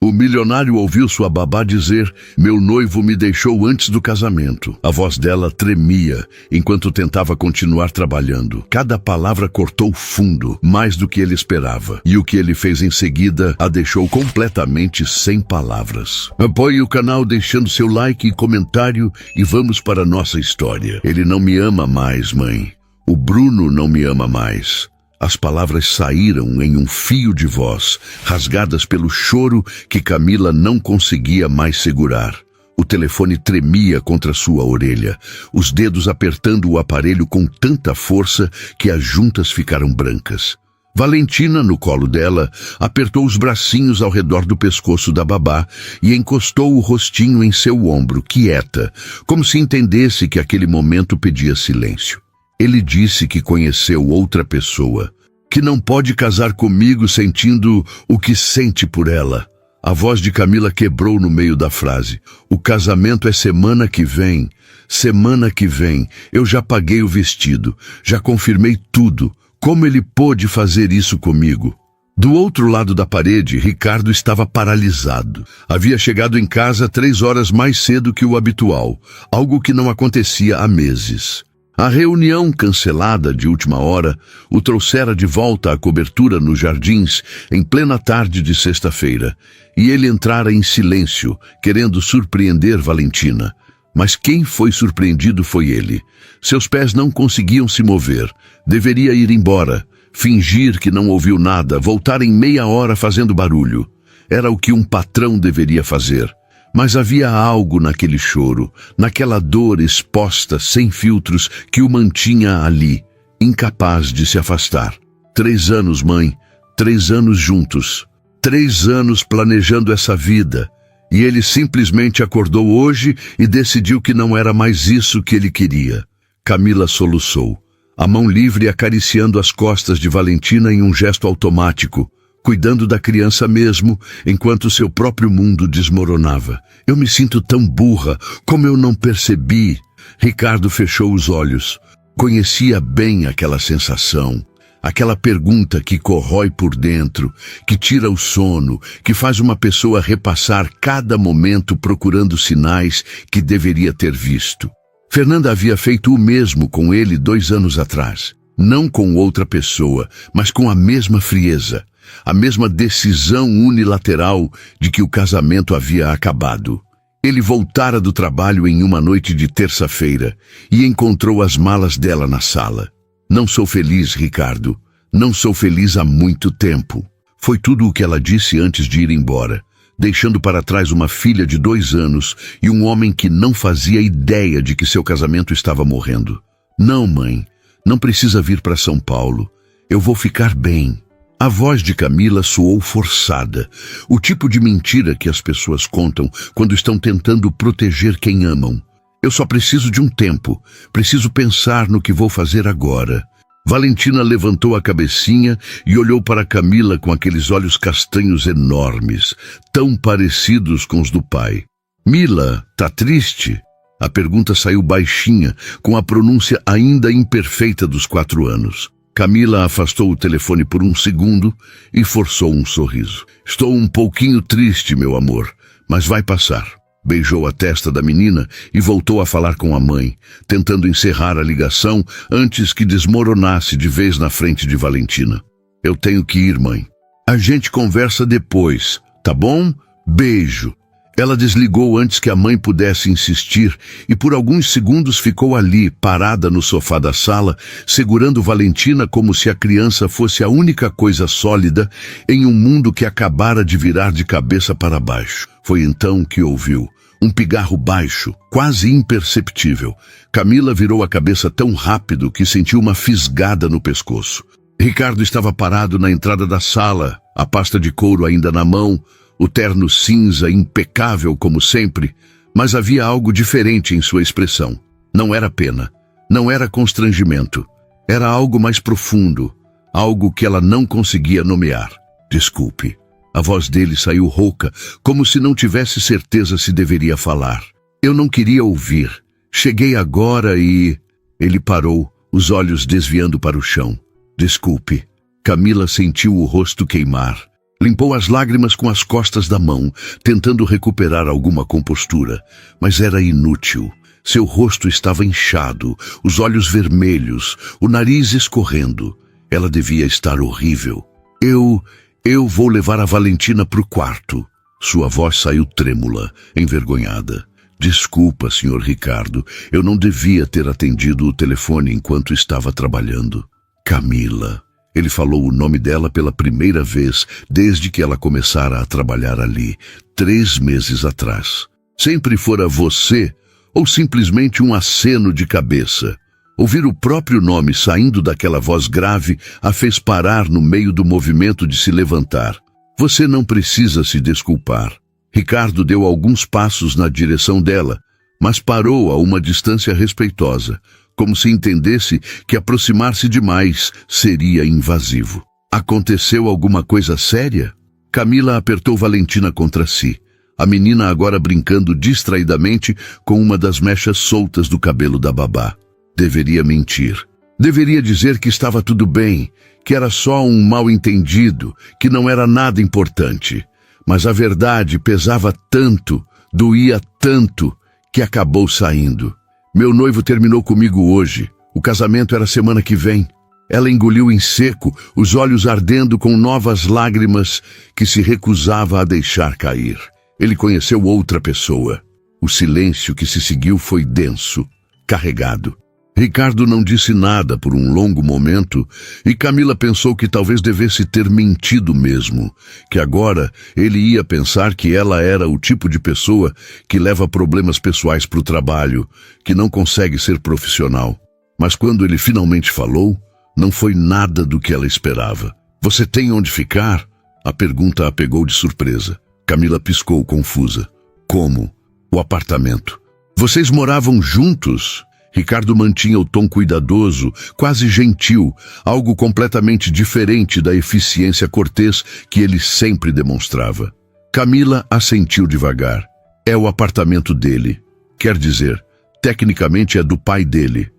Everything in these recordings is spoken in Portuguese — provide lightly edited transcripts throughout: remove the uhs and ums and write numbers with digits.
O milionário ouviu sua babá dizer: "Meu noivo me deixou antes do casamento." A voz dela tremia enquanto tentava continuar trabalhando. Cada palavra cortou fundo, mais do que ele esperava. E o que ele fez em seguida a deixou completamente sem palavras. Apoie o canal deixando seu like e comentário e vamos para a nossa história. Ele não me ama mais, mãe. O Bruno não me ama mais. As palavras saíram em um fio de voz, rasgadas pelo choro que Camila não conseguia mais segurar. O telefone tremia contra sua orelha, os dedos apertando o aparelho com tanta força que as juntas ficaram brancas. Valentina, no colo dela, apertou os bracinhos ao redor do pescoço da babá e encostou o rostinho em seu ombro, quieta, como se entendesse que aquele momento pedia silêncio. Ele disse que conheceu outra pessoa, que não pode casar comigo sentindo o que sente por ela. A voz de Camila quebrou no meio da frase. O casamento é semana que vem. Semana que vem. Eu já paguei o vestido. Já confirmei tudo. Como ele pôde fazer isso comigo? Do outro lado da parede, Ricardo estava paralisado. Havia chegado em casa 3 horas mais cedo que o habitual, algo que não acontecia há meses. A reunião cancelada de última hora o trouxera de volta à cobertura nos jardins em plena tarde de sexta-feira, e ele entrara em silêncio, querendo surpreender Valentina. Mas quem foi surpreendido foi ele. Seus pés não conseguiam se mover. Deveria ir embora, fingir que não ouviu nada, voltar em meia hora fazendo barulho. Era o que um patrão deveria fazer. Mas havia algo naquele choro, naquela dor exposta, sem filtros, que o mantinha ali, incapaz de se afastar. 3 anos, mãe, 3 anos juntos, 3 anos planejando essa vida, e ele simplesmente acordou hoje e decidiu que não era mais isso que ele queria. Camila soluçou, a mão livre acariciando as costas de Valentina em um gesto automático, cuidando da criança mesmo, enquanto seu próprio mundo desmoronava. Eu me sinto tão burra, como eu não percebi. Ricardo fechou os olhos. Conhecia bem aquela sensação, aquela pergunta que corrói por dentro, que tira o sono, que faz uma pessoa repassar cada momento procurando sinais que deveria ter visto. Fernanda havia feito o mesmo com ele 2 anos atrás. Não com outra pessoa, mas com a mesma frieza. A mesma decisão unilateral de que o casamento havia acabado. Ele voltara do trabalho em uma noite de terça-feira e encontrou as malas dela na sala. Não sou feliz, Ricardo. Não sou feliz há muito tempo. Foi tudo o que ela disse antes de ir embora, deixando para trás uma filha de 2 anos e um homem que não fazia ideia de que seu casamento estava morrendo. Não, mãe, não precisa vir para São Paulo. Eu vou ficar bem. A voz de Camila soou forçada, o tipo de mentira que as pessoas contam quando estão tentando proteger quem amam. Eu só preciso de um tempo, preciso pensar no que vou fazer agora. Valentina levantou a cabecinha e olhou para Camila com aqueles olhos castanhos enormes, tão parecidos com os do pai. Mila, tá triste? A pergunta saiu baixinha, com a pronúncia ainda imperfeita dos 4 anos. Camila afastou o telefone por um segundo e forçou um sorriso. Estou um pouquinho triste, meu amor, mas vai passar. Beijou a testa da menina e voltou a falar com a mãe, tentando encerrar a ligação antes que desmoronasse de vez na frente de Valentina. Eu tenho que ir, mãe. A gente conversa depois, tá bom? Beijo. Ela desligou antes que a mãe pudesse insistir e por alguns segundos ficou ali, parada no sofá da sala, segurando Valentina como se a criança fosse a única coisa sólida em um mundo que acabara de virar de cabeça para baixo. Foi então que ouviu um pigarro baixo, quase imperceptível. Camila virou a cabeça tão rápido que sentiu uma fisgada no pescoço. Ricardo estava parado na entrada da sala, a pasta de couro ainda na mão, o terno cinza impecável como sempre, mas havia algo diferente em sua expressão. Não era pena, não era constrangimento, era algo mais profundo, algo que ela não conseguia nomear. Desculpe. A voz dele saiu rouca, como se não tivesse certeza se deveria falar. Eu não queria ouvir. Cheguei agora e... Ele parou, os olhos desviando para o chão. Desculpe. Camila sentiu o rosto queimar. Limpou as lágrimas com as costas da mão, tentando recuperar alguma compostura, mas era inútil. Seu rosto estava inchado, os olhos vermelhos, o nariz escorrendo. Ela devia estar horrível. Eu vou levar a Valentina para o quarto. Sua voz saiu trêmula, envergonhada. Desculpa, Sr. Ricardo, eu não devia ter atendido o telefone enquanto estava trabalhando. Camila. Ele falou o nome dela pela primeira vez desde que ela começara a trabalhar ali, 3 meses atrás. Sempre fora você ou simplesmente um aceno de cabeça. Ouvir o próprio nome saindo daquela voz grave a fez parar no meio do movimento de se levantar. Você não precisa se desculpar. Ricardo deu alguns passos na direção dela, mas parou a uma distância respeitosa, como se entendesse que aproximar-se demais seria invasivo. Aconteceu alguma coisa séria? Camila apertou Valentina contra si, a menina agora brincando distraidamente com uma das mechas soltas do cabelo da babá. Deveria mentir. Deveria dizer que estava tudo bem, que era só um mal-entendido, que não era nada importante. Mas a verdade pesava tanto, doía tanto, que acabou saindo. Meu noivo terminou comigo hoje. O casamento era semana que vem. Ela engoliu em seco, os olhos ardendo com novas lágrimas que se recusava a deixar cair. Ele conheceu outra pessoa. O silêncio que se seguiu foi denso, carregado. Ricardo não disse nada por um longo momento e Camila pensou que talvez devesse ter mentido mesmo, que agora ele ia pensar que ela era o tipo de pessoa que leva problemas pessoais para o trabalho, que não consegue ser profissional. Mas quando ele finalmente falou, não foi nada do que ela esperava. Você tem onde ficar? A pergunta a pegou de surpresa. Camila piscou confusa. Como? O apartamento. Vocês moravam juntos? Ricardo mantinha o tom cuidadoso, quase gentil, algo completamente diferente da eficiência cortês que ele sempre demonstrava. Camila assentiu devagar. É o apartamento dele. Quer dizer, tecnicamente é do pai dele.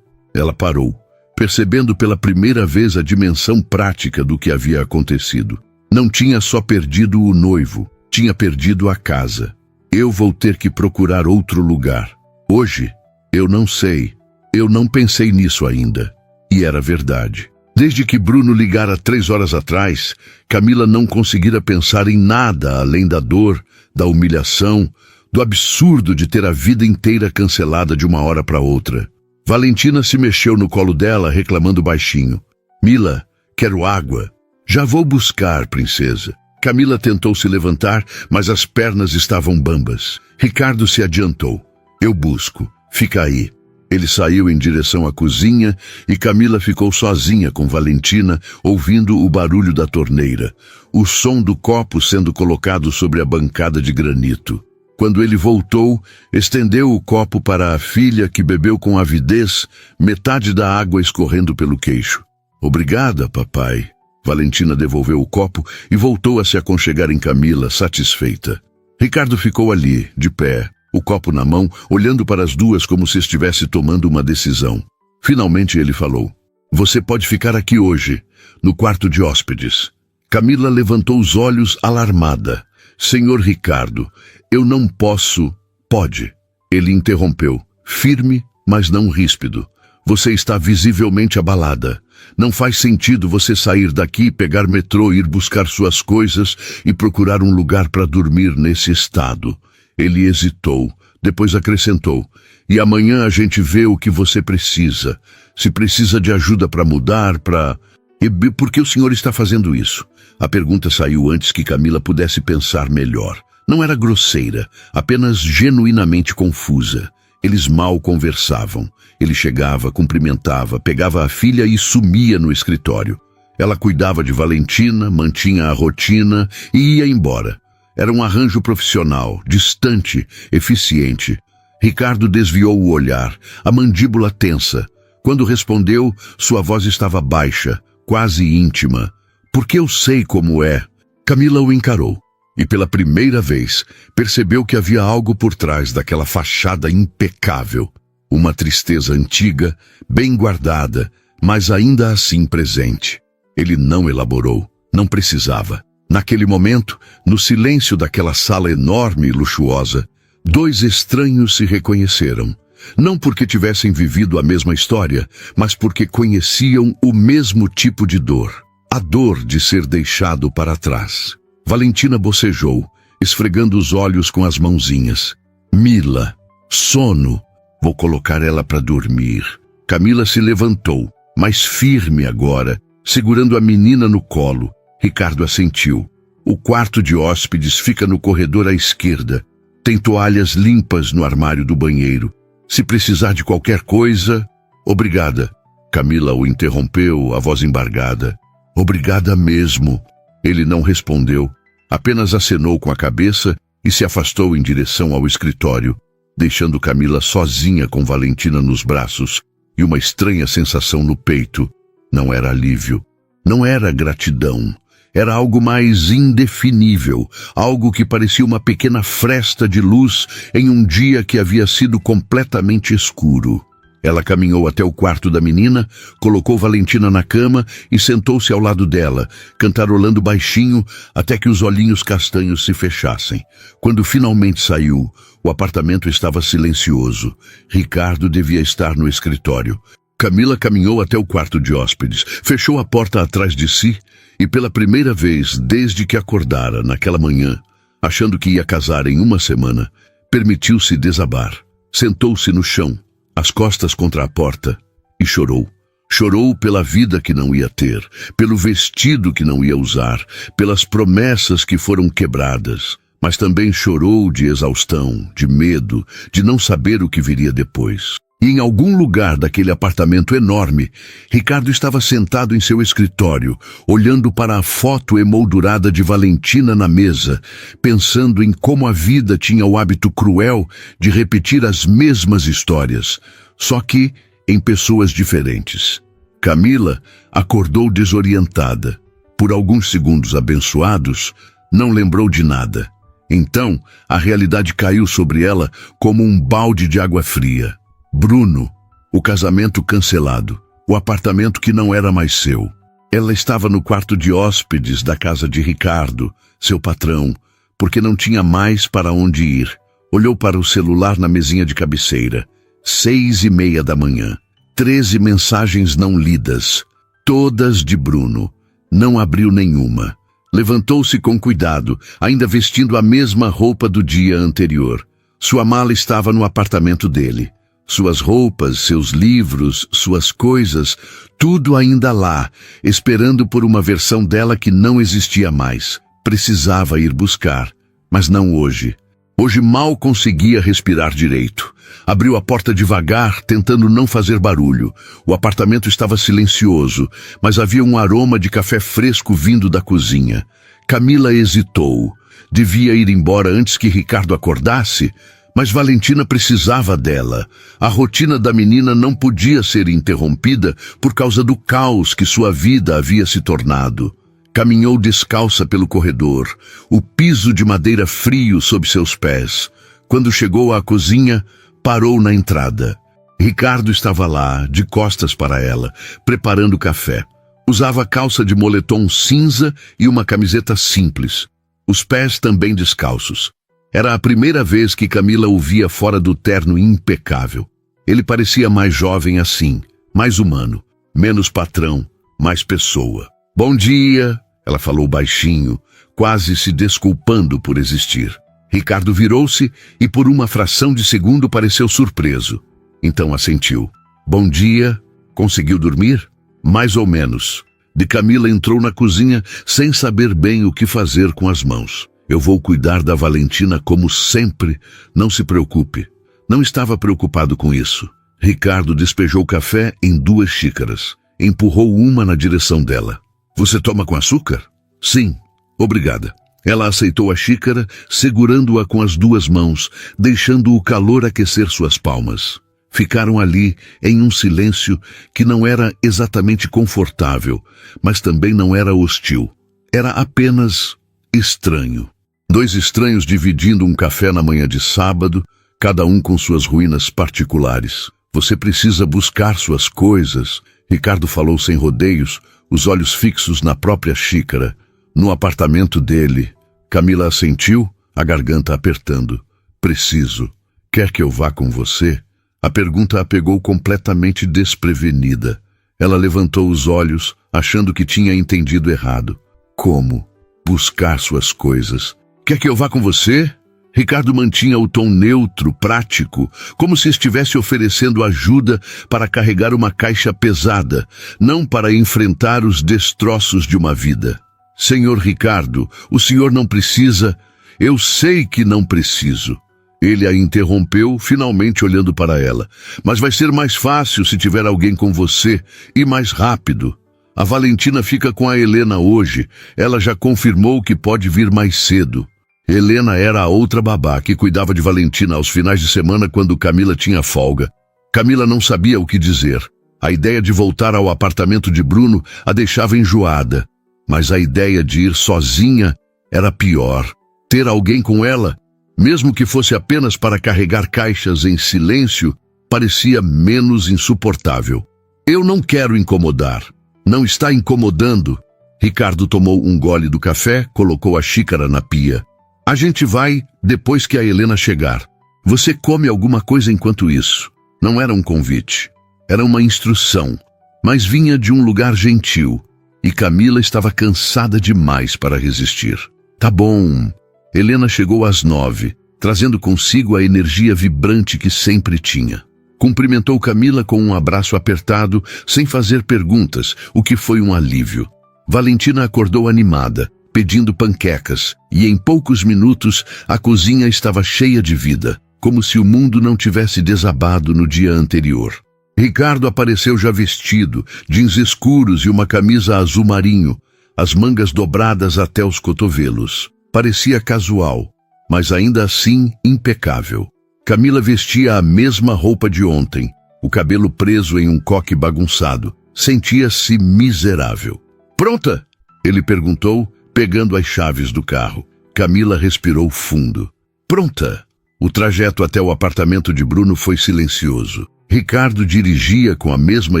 Ela parou, percebendo pela primeira vez a dimensão prática do que havia acontecido. Não tinha só perdido o noivo, tinha perdido a casa. Eu vou ter que procurar outro lugar. Hoje, eu não sei. Eu não pensei nisso ainda. E era verdade. Desde que Bruno ligara 3 horas atrás, Camila não conseguira pensar em nada além da dor, da humilhação, do absurdo de ter a vida inteira cancelada de uma hora para outra. Valentina se mexeu no colo dela, reclamando baixinho. Mila, quero água. Já vou buscar, princesa. Camila tentou se levantar, mas as pernas estavam bambas. Ricardo se adiantou. Eu busco. Fica aí. Ele saiu em direção à cozinha e Camila ficou sozinha com Valentina, ouvindo o barulho da torneira, o som do copo sendo colocado sobre a bancada de granito. Quando ele voltou, estendeu o copo para a filha, que bebeu com avidez, metade da água escorrendo pelo queixo. Obrigada, papai. Valentina devolveu o copo e voltou a se aconchegar em Camila, satisfeita. Ricardo ficou ali, de pé, o copo na mão, olhando para as duas como se estivesse tomando uma decisão. Finalmente ele falou. Você pode ficar aqui hoje, no quarto de hóspedes. Camila levantou os olhos alarmada. Senhor Ricardo, eu não posso... Pode. Ele interrompeu, firme, mas não ríspido. Você está visivelmente abalada. Não faz sentido você sair daqui, pegar metrô, ir buscar suas coisas e procurar um lugar para dormir nesse estado. Ele hesitou, depois acrescentou. E amanhã a gente vê o que você precisa. Se precisa de ajuda para mudar, para... E por que o senhor está fazendo isso? A pergunta saiu antes que Camila pudesse pensar melhor. Não era grosseira, apenas genuinamente confusa. Eles mal conversavam. Ele chegava, cumprimentava, pegava a filha e sumia no escritório. Ela cuidava de Valentina, mantinha a rotina e ia embora. Era um arranjo profissional, distante, eficiente. Ricardo desviou o olhar, a mandíbula tensa. Quando respondeu, sua voz estava baixa, quase íntima. Porque eu sei como é. Camila o encarou. E pela primeira vez, percebeu que havia algo por trás daquela fachada impecável. Uma tristeza antiga, bem guardada, mas ainda assim presente. Ele não elaborou, não precisava. Naquele momento, no silêncio daquela sala enorme e luxuosa, dois estranhos se reconheceram. Não porque tivessem vivido a mesma história, mas porque conheciam o mesmo tipo de dor. A dor de ser deixado para trás. Valentina bocejou, esfregando os olhos com as mãozinhas. Mila, sono. Vou colocar ela para dormir. Camila se levantou, mais firme agora, segurando a menina no colo. Ricardo assentiu. O quarto de hóspedes fica no corredor à esquerda. Tem toalhas limpas no armário do banheiro. Se precisar de qualquer coisa... Obrigada. Camila o interrompeu, a voz embargada. Obrigada mesmo. Ele não respondeu, apenas acenou com a cabeça e se afastou em direção ao escritório, deixando Camila sozinha com Valentina nos braços e uma estranha sensação no peito. Não era alívio, não era gratidão. Era algo mais indefinível, algo que parecia uma pequena fresta de luz em um dia que havia sido completamente escuro. Ela caminhou até o quarto da menina, colocou Valentina na cama e sentou-se ao lado dela, cantarolando baixinho até que os olhinhos castanhos se fechassem. Quando finalmente saiu, o apartamento estava silencioso. Ricardo devia estar no escritório. Camila caminhou até o quarto de hóspedes, fechou a porta atrás de si e pela primeira vez desde que acordara naquela manhã, achando que ia casar em uma semana, permitiu-se desabar. Sentou-se no chão, as costas contra a porta, e chorou. Chorou pela vida que não ia ter, pelo vestido que não ia usar, pelas promessas que foram quebradas. Mas também chorou de exaustão, de medo, de não saber o que viria depois. E em algum lugar daquele apartamento enorme, Ricardo estava sentado em seu escritório, olhando para a foto emoldurada de Valentina na mesa, pensando em como a vida tinha o hábito cruel de repetir as mesmas histórias, só que em pessoas diferentes. Camila acordou desorientada. Por alguns segundos abençoados, não lembrou de nada. Então, a realidade caiu sobre ela como um balde de água fria. Bruno, o casamento cancelado, o apartamento que não era mais seu. Ela estava no quarto de hóspedes da casa de Ricardo, seu patrão, porque não tinha mais para onde ir. Olhou para o celular na mesinha de cabeceira. 6:30 da manhã. 13 mensagens não lidas, todas de Bruno. Não abriu nenhuma. Levantou-se com cuidado, ainda vestindo a mesma roupa do dia anterior. Sua mala estava no apartamento dele. Suas roupas, seus livros, suas coisas, tudo ainda lá, esperando por uma versão dela que não existia mais. Precisava ir buscar, mas não hoje. Hoje mal conseguia respirar direito. Abriu a porta devagar, tentando não fazer barulho. O apartamento estava silencioso, mas havia um aroma de café fresco vindo da cozinha. Camila hesitou. Devia ir embora antes que Ricardo acordasse, mas Valentina precisava dela. A rotina da menina não podia ser interrompida por causa do caos que sua vida havia se tornado. Caminhou descalça pelo corredor, o piso de madeira frio sob seus pés. Quando chegou à cozinha, parou na entrada. Ricardo estava lá, de costas para ela, preparando café. Usava calça de moletom cinza e uma camiseta simples. Os pés também descalços. Era a primeira vez que Camila o via fora do terno impecável. Ele parecia mais jovem assim, mais humano, menos patrão, mais pessoa. Bom dia, ela falou baixinho, quase se desculpando por existir. Ricardo virou-se e por uma fração de segundo pareceu surpreso. Então assentiu. Bom dia, conseguiu dormir? Mais ou menos. De Camila entrou na cozinha sem saber bem o que fazer com as mãos. Eu vou cuidar da Valentina como sempre, não se preocupe. Não estava preocupado com isso. Ricardo despejou café em 2 xícaras. Empurrou uma na direção dela. Você toma com açúcar? Sim, obrigada. Ela aceitou a xícara, segurando-a com as 2 mãos, deixando o calor aquecer suas palmas. Ficaram ali em um silêncio que não era exatamente confortável, mas também não era hostil. Era apenas estranho. 2 estranhos dividindo um café na manhã de sábado, cada um com suas ruínas particulares. Você precisa buscar suas coisas, Ricardo falou sem rodeios, os olhos fixos na própria xícara. No apartamento dele. Camila assentiu, a garganta apertando. Preciso. Quer que eu vá com você? A pergunta a pegou completamente desprevenida. Ela levantou os olhos, achando que tinha entendido errado. Como? Buscar suas coisas. Quer que eu vá com você? Ricardo mantinha o tom neutro, prático, como se estivesse oferecendo ajuda para carregar uma caixa pesada, não para enfrentar os destroços de uma vida. Senhor Ricardo, o senhor não precisa... Eu sei que não preciso. Ele a interrompeu, finalmente olhando para ela. Mas vai ser mais fácil se tiver alguém com você, e mais rápido. A Valentina fica com a Helena hoje. Ela já confirmou que pode vir mais cedo. Helena era a outra babá que cuidava de Valentina aos finais de semana quando Camila tinha folga. Camila não sabia o que dizer. A ideia de voltar ao apartamento de Bruno a deixava enjoada. Mas a ideia de ir sozinha era pior. Ter alguém com ela, mesmo que fosse apenas para carregar caixas em silêncio, parecia menos insuportável. Eu não quero incomodar. Não está incomodando. Ricardo tomou um gole do café, colocou a xícara na pia. A gente vai depois que a Helena chegar. Você come alguma coisa enquanto isso. Não era um convite. Era uma instrução. Mas vinha de um lugar gentil. E Camila estava cansada demais para resistir. Tá bom. Helena chegou às 9, trazendo consigo a energia vibrante que sempre tinha. Cumprimentou Camila com um abraço apertado, sem fazer perguntas, o que foi um alívio. Valentina acordou animada, pedindo panquecas, e em poucos minutos a cozinha estava cheia de vida, como se o mundo não tivesse desabado no dia anterior. Ricardo apareceu já vestido, jeans escuros e uma camisa azul marinho, as mangas dobradas até os cotovelos. Parecia casual, mas ainda assim impecável. Camila vestia a mesma roupa de ontem, o cabelo preso em um coque bagunçado. Sentia-se miserável. Pronta? Ele perguntou, pegando as chaves do carro. Camila respirou fundo. Pronta. O trajeto até o apartamento de Bruno foi silencioso. Ricardo dirigia com a mesma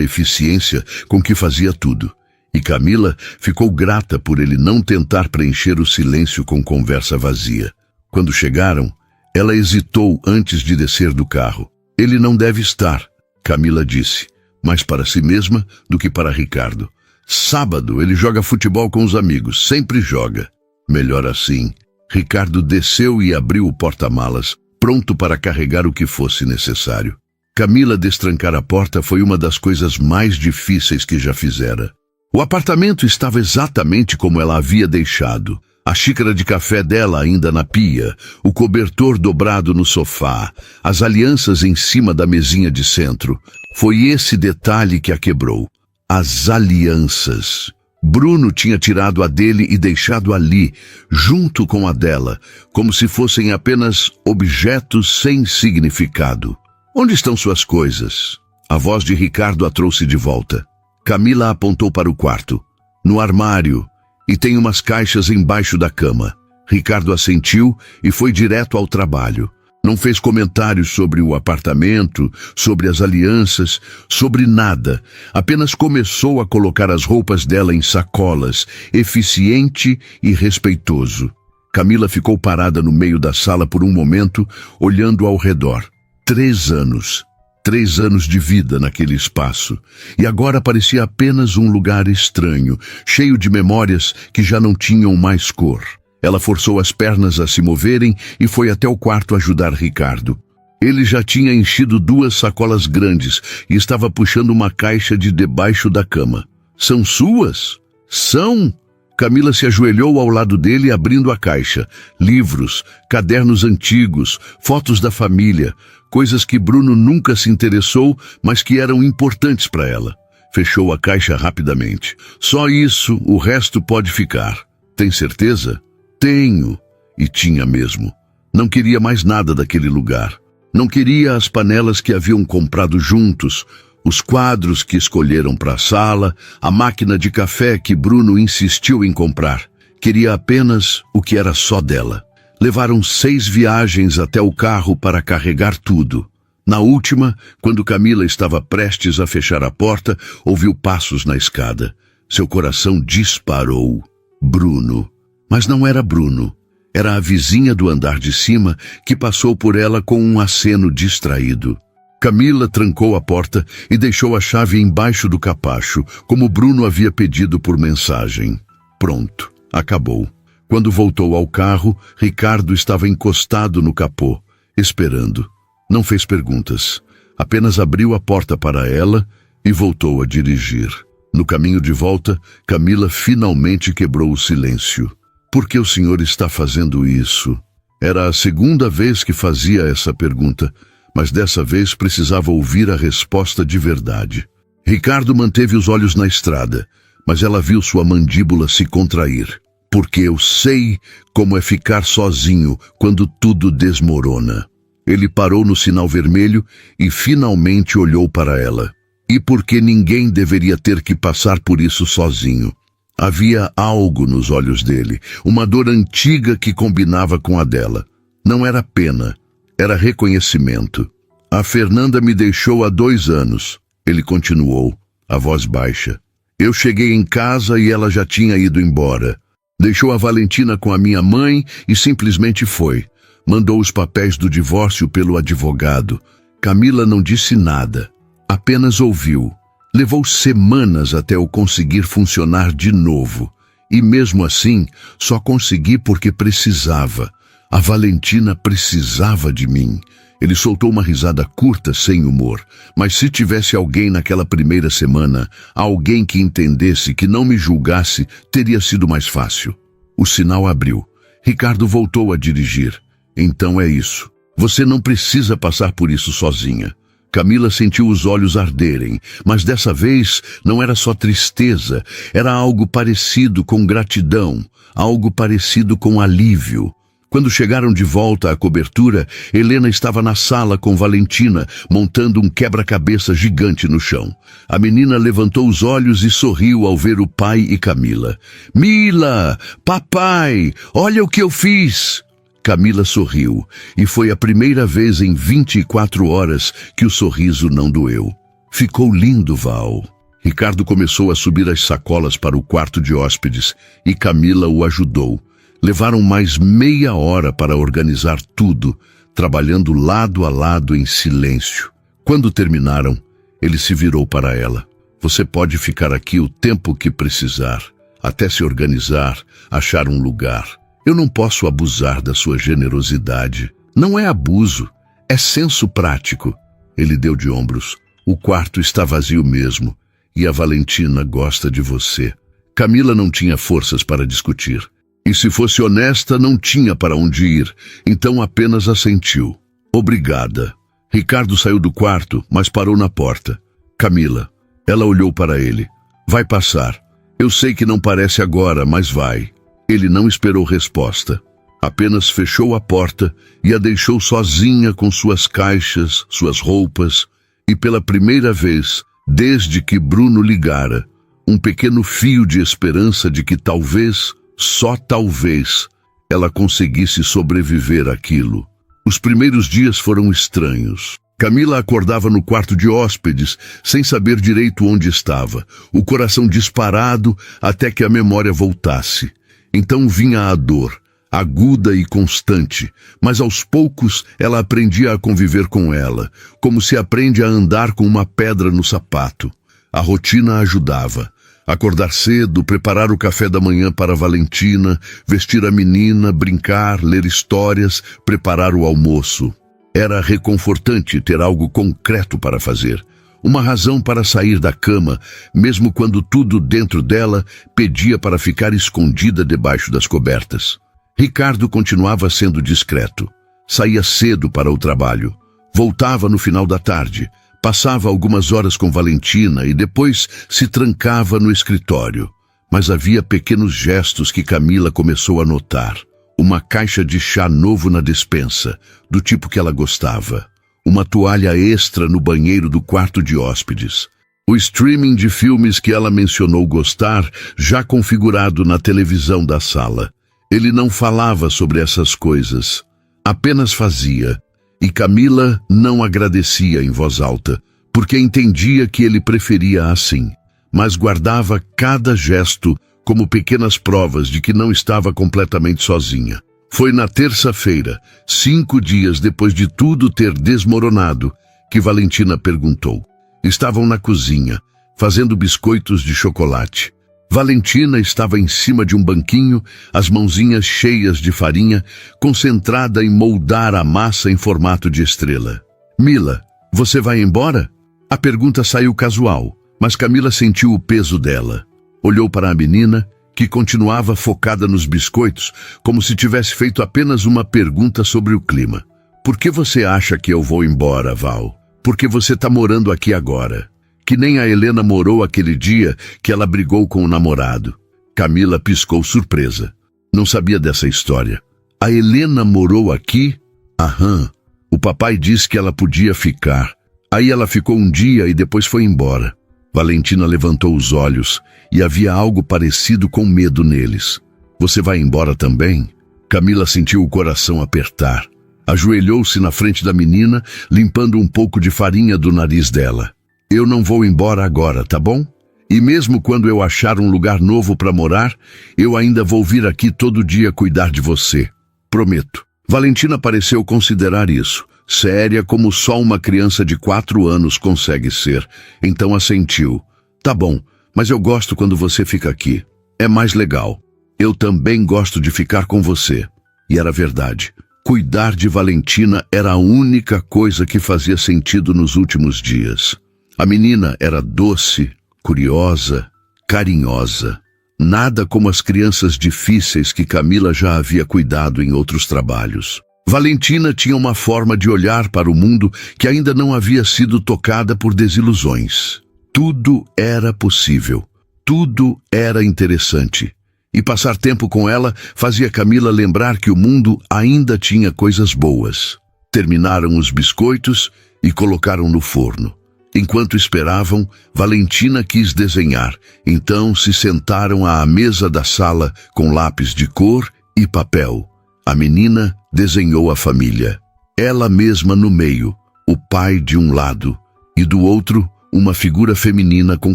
eficiência com que fazia tudo. E Camila ficou grata por ele não tentar preencher o silêncio com conversa vazia. Quando chegaram, ela hesitou antes de descer do carro. Ele não deve estar, Camila disse, mais para si mesma do que para Ricardo. Sábado ele joga futebol com os amigos, sempre joga. Melhor assim. Ricardo desceu e abriu o porta-malas, pronto para carregar o que fosse necessário. Camila destrancar a porta foi uma das coisas mais difíceis que já fizera. O apartamento estava exatamente como ela havia deixado. A xícara de café dela ainda na pia, o cobertor dobrado no sofá, as alianças em cima da mesinha de centro. Foi esse detalhe que a quebrou. As alianças. Bruno tinha tirado a dele e deixado ali, junto com a dela, como se fossem apenas objetos sem significado. Onde estão suas coisas? A voz de Ricardo a trouxe de volta. Camila apontou para o quarto. No armário, e tem umas caixas embaixo da cama. Ricardo assentiu e foi direto ao trabalho. Não fez comentários sobre o apartamento, sobre as alianças, sobre nada. Apenas começou a colocar as roupas dela em sacolas, eficiente e respeitoso. Camila ficou parada no meio da sala por um momento, olhando ao redor. 3 anos. 3 anos de vida naquele espaço. E agora parecia apenas um lugar estranho, cheio de memórias que já não tinham mais cor. Ela forçou as pernas a se moverem e foi até o quarto ajudar Ricardo. Ele já tinha enchido 2 sacolas grandes e estava puxando uma caixa de debaixo da cama. São suas? São? Camila se ajoelhou ao lado dele, abrindo a caixa. Livros, cadernos antigos, fotos da família, coisas que Bruno nunca se interessou, mas que eram importantes para ela. Fechou a caixa rapidamente. Só isso, o resto pode ficar. Tem certeza? Tenho. E tinha mesmo. Não queria mais nada daquele lugar. Não queria as panelas que haviam comprado juntos, os quadros que escolheram para a sala, a máquina de café que Bruno insistiu em comprar. Queria apenas o que era só dela. Levaram 6 viagens até o carro para carregar tudo. Na última, quando Camila estava prestes a fechar a porta, ouviu passos na escada. Seu coração disparou. Bruno. Mas não era Bruno. Era a vizinha do andar de cima que passou por ela com um aceno distraído. Camila trancou a porta e deixou a chave embaixo do capacho, como Bruno havia pedido por mensagem. Pronto, acabou. Quando voltou ao carro, Ricardo estava encostado no capô, esperando. Não fez perguntas. Apenas abriu a porta para ela e voltou a dirigir. No caminho de volta, Camila finalmente quebrou o silêncio. Por que o senhor está fazendo isso? Era a segunda vez que fazia essa pergunta, mas dessa vez precisava ouvir a resposta de verdade. Ricardo manteve os olhos na estrada, mas ela viu sua mandíbula se contrair. Porque eu sei como é ficar sozinho quando tudo desmorona. Ele parou no sinal vermelho e finalmente olhou para ela. E porque ninguém deveria ter que passar por isso sozinho. Havia algo nos olhos dele, uma dor antiga que combinava com a dela. Não era pena, era reconhecimento. A Fernanda me deixou há 2 anos, ele continuou, a voz baixa. Eu cheguei em casa e ela já tinha ido embora. Deixou a Valentina com a minha mãe e simplesmente foi. Mandou os papéis do divórcio pelo advogado. Camila não disse nada, apenas ouviu. Levou semanas até eu conseguir funcionar de novo. E mesmo assim, só consegui porque precisava. A Valentina precisava de mim. Ele soltou uma risada curta, sem humor. Mas se tivesse alguém naquela primeira semana, alguém que entendesse, que não me julgasse, teria sido mais fácil. O sinal abriu. Ricardo voltou a dirigir. Então é isso. Você não precisa passar por isso sozinha. Camila sentiu os olhos arderem, mas dessa vez não era só tristeza, era algo parecido com gratidão, algo parecido com alívio. Quando chegaram de volta à cobertura, Helena estava na sala com Valentina, montando um quebra-cabeça gigante no chão. A menina levantou os olhos e sorriu ao ver o pai e Camila. Mila! Papai! Olha o que eu fiz! Camila sorriu, e foi a primeira vez em 24 horas que o sorriso não doeu. Ficou lindo, Val. Ricardo começou a subir as sacolas para o quarto de hóspedes, e Camila o ajudou. Levaram mais meia hora para organizar tudo, trabalhando lado a lado em silêncio. Quando terminaram, ele se virou para ela. Você pode ficar aqui o tempo que precisar, até se organizar, achar um lugar. Eu não posso abusar da sua generosidade. Não é abuso, é senso prático. Ele deu de ombros. O quarto está vazio mesmo, e a Valentina gosta de você. Camila não tinha forças para discutir. E se fosse honesta, não tinha para onde ir, então apenas assentiu. Obrigada. Ricardo saiu do quarto, mas parou na porta. Camila. Ela olhou para ele. Vai passar. Eu sei que não parece agora, mas vai. Ele não esperou resposta. Apenas fechou a porta e a deixou sozinha com suas caixas, suas roupas, e pela primeira vez, desde que Bruno ligara, um pequeno fio de esperança de que talvez, só talvez, ela conseguisse sobreviver àquilo. Os primeiros dias foram estranhos. Camila acordava no quarto de hóspedes, sem saber direito onde estava, o coração disparado até que a memória voltasse. Então vinha a dor, aguda e constante, mas aos poucos ela aprendia a conviver com ela, como se aprende a andar com uma pedra no sapato. A rotina ajudava. Acordar cedo, preparar o café da manhã para Valentina, vestir a menina, brincar, ler histórias, preparar o almoço. Era reconfortante ter algo concreto para fazer. Uma razão para sair da cama, mesmo quando tudo dentro dela pedia para ficar escondida debaixo das cobertas. Ricardo continuava sendo discreto. Saía cedo para o trabalho. Voltava no final da tarde. Passava algumas horas com Valentina e depois se trancava no escritório. Mas havia pequenos gestos que Camila começou a notar. Uma caixa de chá novo na despensa, do tipo que ela gostava. Uma toalha extra no banheiro do quarto de hóspedes. O streaming de filmes que ela mencionou gostar, já configurado na televisão da sala. Ele não falava sobre essas coisas, apenas fazia. E Camila não agradecia em voz alta, porque entendia que ele preferia assim, mas guardava cada gesto como pequenas provas de que não estava completamente sozinha. Foi na terça-feira, 5 dias depois de tudo ter desmoronado, que Valentina perguntou. Estavam na cozinha, fazendo biscoitos de chocolate. Valentina estava em cima de um banquinho, as mãozinhas cheias de farinha, concentrada em moldar a massa em formato de estrela. Mila, você vai embora? A pergunta saiu casual, mas Camila sentiu o peso dela. Olhou para a menina, que continuava focada nos biscoitos, como se tivesse feito apenas uma pergunta sobre o clima. Por que você acha que eu vou embora, Val? Porque você está morando aqui agora. Que nem a Helena morou aquele dia que ela brigou com o namorado. Camila piscou surpresa. Não sabia dessa história. A Helena morou aqui? Aham. O papai disse que ela podia ficar. Aí ela ficou um dia e depois foi embora. Valentina levantou os olhos e havia algo parecido com medo neles. Você vai embora também? Camila sentiu o coração apertar. Ajoelhou-se na frente da menina, limpando um pouco de farinha do nariz dela. Eu não vou embora agora, tá bom? E mesmo quando eu achar um lugar novo para morar, eu ainda vou vir aqui todo dia cuidar de você. Prometo. Valentina pareceu considerar isso, séria como só uma criança de 4 anos consegue ser. Então assentiu. Tá bom, mas eu gosto quando você fica aqui. É mais legal. Eu também gosto de ficar com você. E era verdade. Cuidar de Valentina era a única coisa que fazia sentido nos últimos dias. A menina era doce, curiosa, carinhosa. Nada como as crianças difíceis que Camila já havia cuidado em outros trabalhos. Valentina tinha uma forma de olhar para o mundo que ainda não havia sido tocada por desilusões. Tudo era possível. Tudo era interessante. E passar tempo com ela fazia Camila lembrar que o mundo ainda tinha coisas boas. Terminaram os biscoitos e colocaram no forno. Enquanto esperavam, Valentina quis desenhar. Então se sentaram à mesa da sala com lápis de cor e papel. A menina desenhou a família. Ela mesma no meio, o pai de um lado, e do outro, uma figura feminina com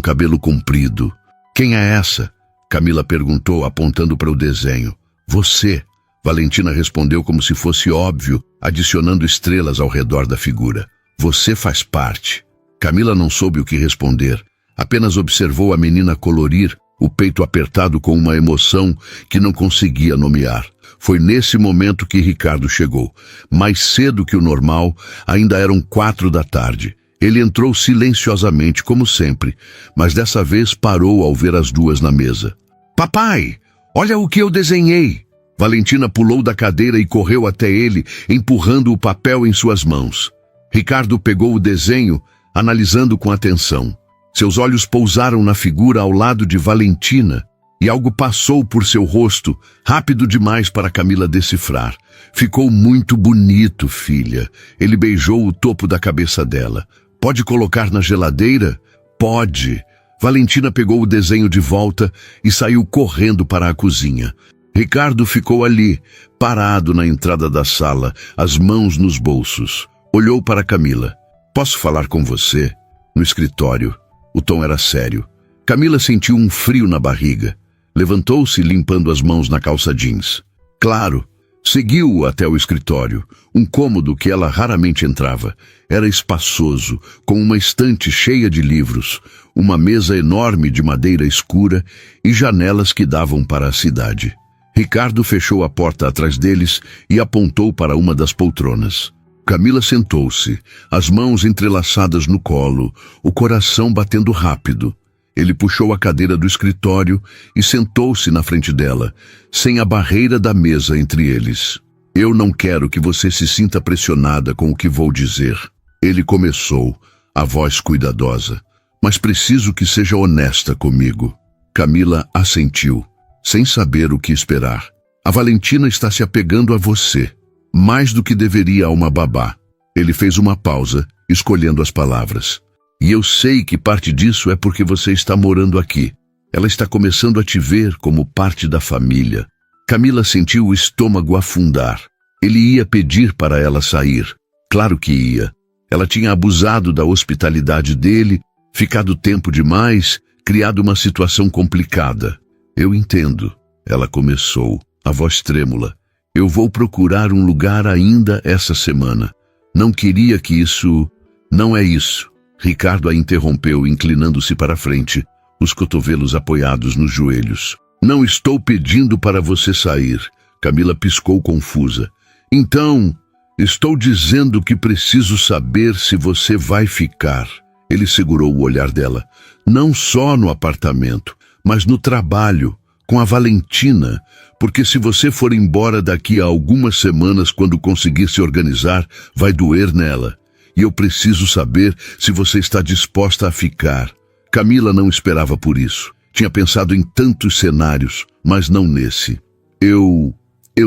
cabelo comprido. Quem é essa? Camila perguntou, apontando para o desenho. Você, Valentina respondeu como se fosse óbvio, adicionando estrelas ao redor da figura. Você faz parte. Camila não soube o que responder. Apenas observou a menina colorir, o peito apertado com uma emoção que não conseguia nomear. Foi nesse momento que Ricardo chegou. Mais cedo que o normal, ainda eram 4 da tarde. Ele entrou silenciosamente, como sempre, mas dessa vez parou ao ver as duas na mesa. Papai, olha o que eu desenhei! Valentina pulou da cadeira e correu até ele, empurrando o papel em suas mãos. Ricardo pegou o desenho, analisando com atenção. Seus olhos pousaram na figura ao lado de Valentina, e algo passou por seu rosto, rápido demais para Camila decifrar. Ficou muito bonito, filha. Ele beijou o topo da cabeça dela. Pode colocar na geladeira? Pode. Valentina pegou o desenho de volta e saiu correndo para a cozinha. Ricardo ficou ali, parado na entrada da sala, as mãos nos bolsos. Olhou para Camila. Posso falar com você? No escritório. O tom era sério. Camila sentiu um frio na barriga. Levantou-se, limpando as mãos na calça jeans. Claro. Seguiu-o até o escritório, um cômodo que ela raramente entrava. Era espaçoso, com uma estante cheia de livros, uma mesa enorme de madeira escura e janelas que davam para a cidade. Ricardo fechou a porta atrás deles e apontou para uma das poltronas. Camila sentou-se, as mãos entrelaçadas no colo, o coração batendo rápido. Ele puxou a cadeira do escritório e sentou-se na frente dela, sem a barreira da mesa entre eles. Eu não quero que você se sinta pressionada com o que vou dizer. Ele começou, a voz cuidadosa. Mas preciso que seja honesta comigo. Camila assentiu, sem saber o que esperar. A Valentina está se apegando a você, mais do que deveria a uma babá. Ele fez uma pausa, escolhendo as palavras. E eu sei que parte disso é porque você está morando aqui. Ela está começando a te ver como parte da família. Camila sentiu o estômago afundar. Ele ia pedir para ela sair. Claro que ia. Ela tinha abusado da hospitalidade dele, ficado tempo demais, criado uma situação complicada. Eu entendo, ela começou, a voz trêmula. Eu vou procurar um lugar ainda essa semana. Não queria que isso... Não é isso. Ricardo a interrompeu, inclinando-se para a frente, os cotovelos apoiados nos joelhos. Não estou pedindo para você sair. Camila piscou confusa. Então, estou dizendo que preciso saber se você vai ficar. Ele segurou o olhar dela. Não só no apartamento, mas no trabalho, com a Valentina, porque se você for embora daqui a algumas semanas quando conseguir se organizar, vai doer nela. E eu preciso saber se você está disposta a ficar. Camila não esperava por isso. Tinha pensado em tantos cenários, mas não nesse. Eu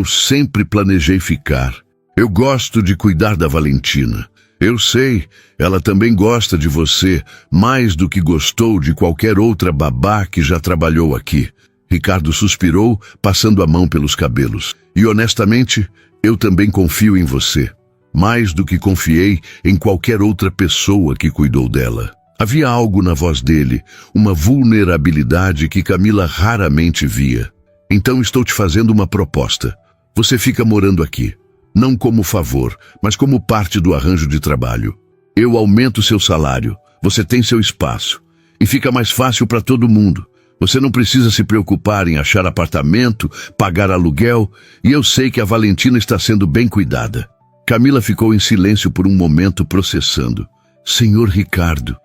sempre planejei ficar. Eu gosto de cuidar da Valentina. Eu sei, ela também gosta de você, mais do que gostou de qualquer outra babá que já trabalhou aqui. Ricardo suspirou, passando a mão pelos cabelos. E honestamente, eu também confio em você. Mais do que confiei em qualquer outra pessoa que cuidou dela. Havia algo na voz dele, uma vulnerabilidade que Camila raramente via. Então estou te fazendo uma proposta. Você fica morando aqui. Não como favor, mas como parte do arranjo de trabalho. Eu aumento seu salário, você tem seu espaço. E fica mais fácil para todo mundo. Você não precisa se preocupar em achar apartamento, pagar aluguel, e eu sei que a Valentina está sendo bem cuidada. Camila ficou em silêncio por um momento, processando. Senhor Ricardo,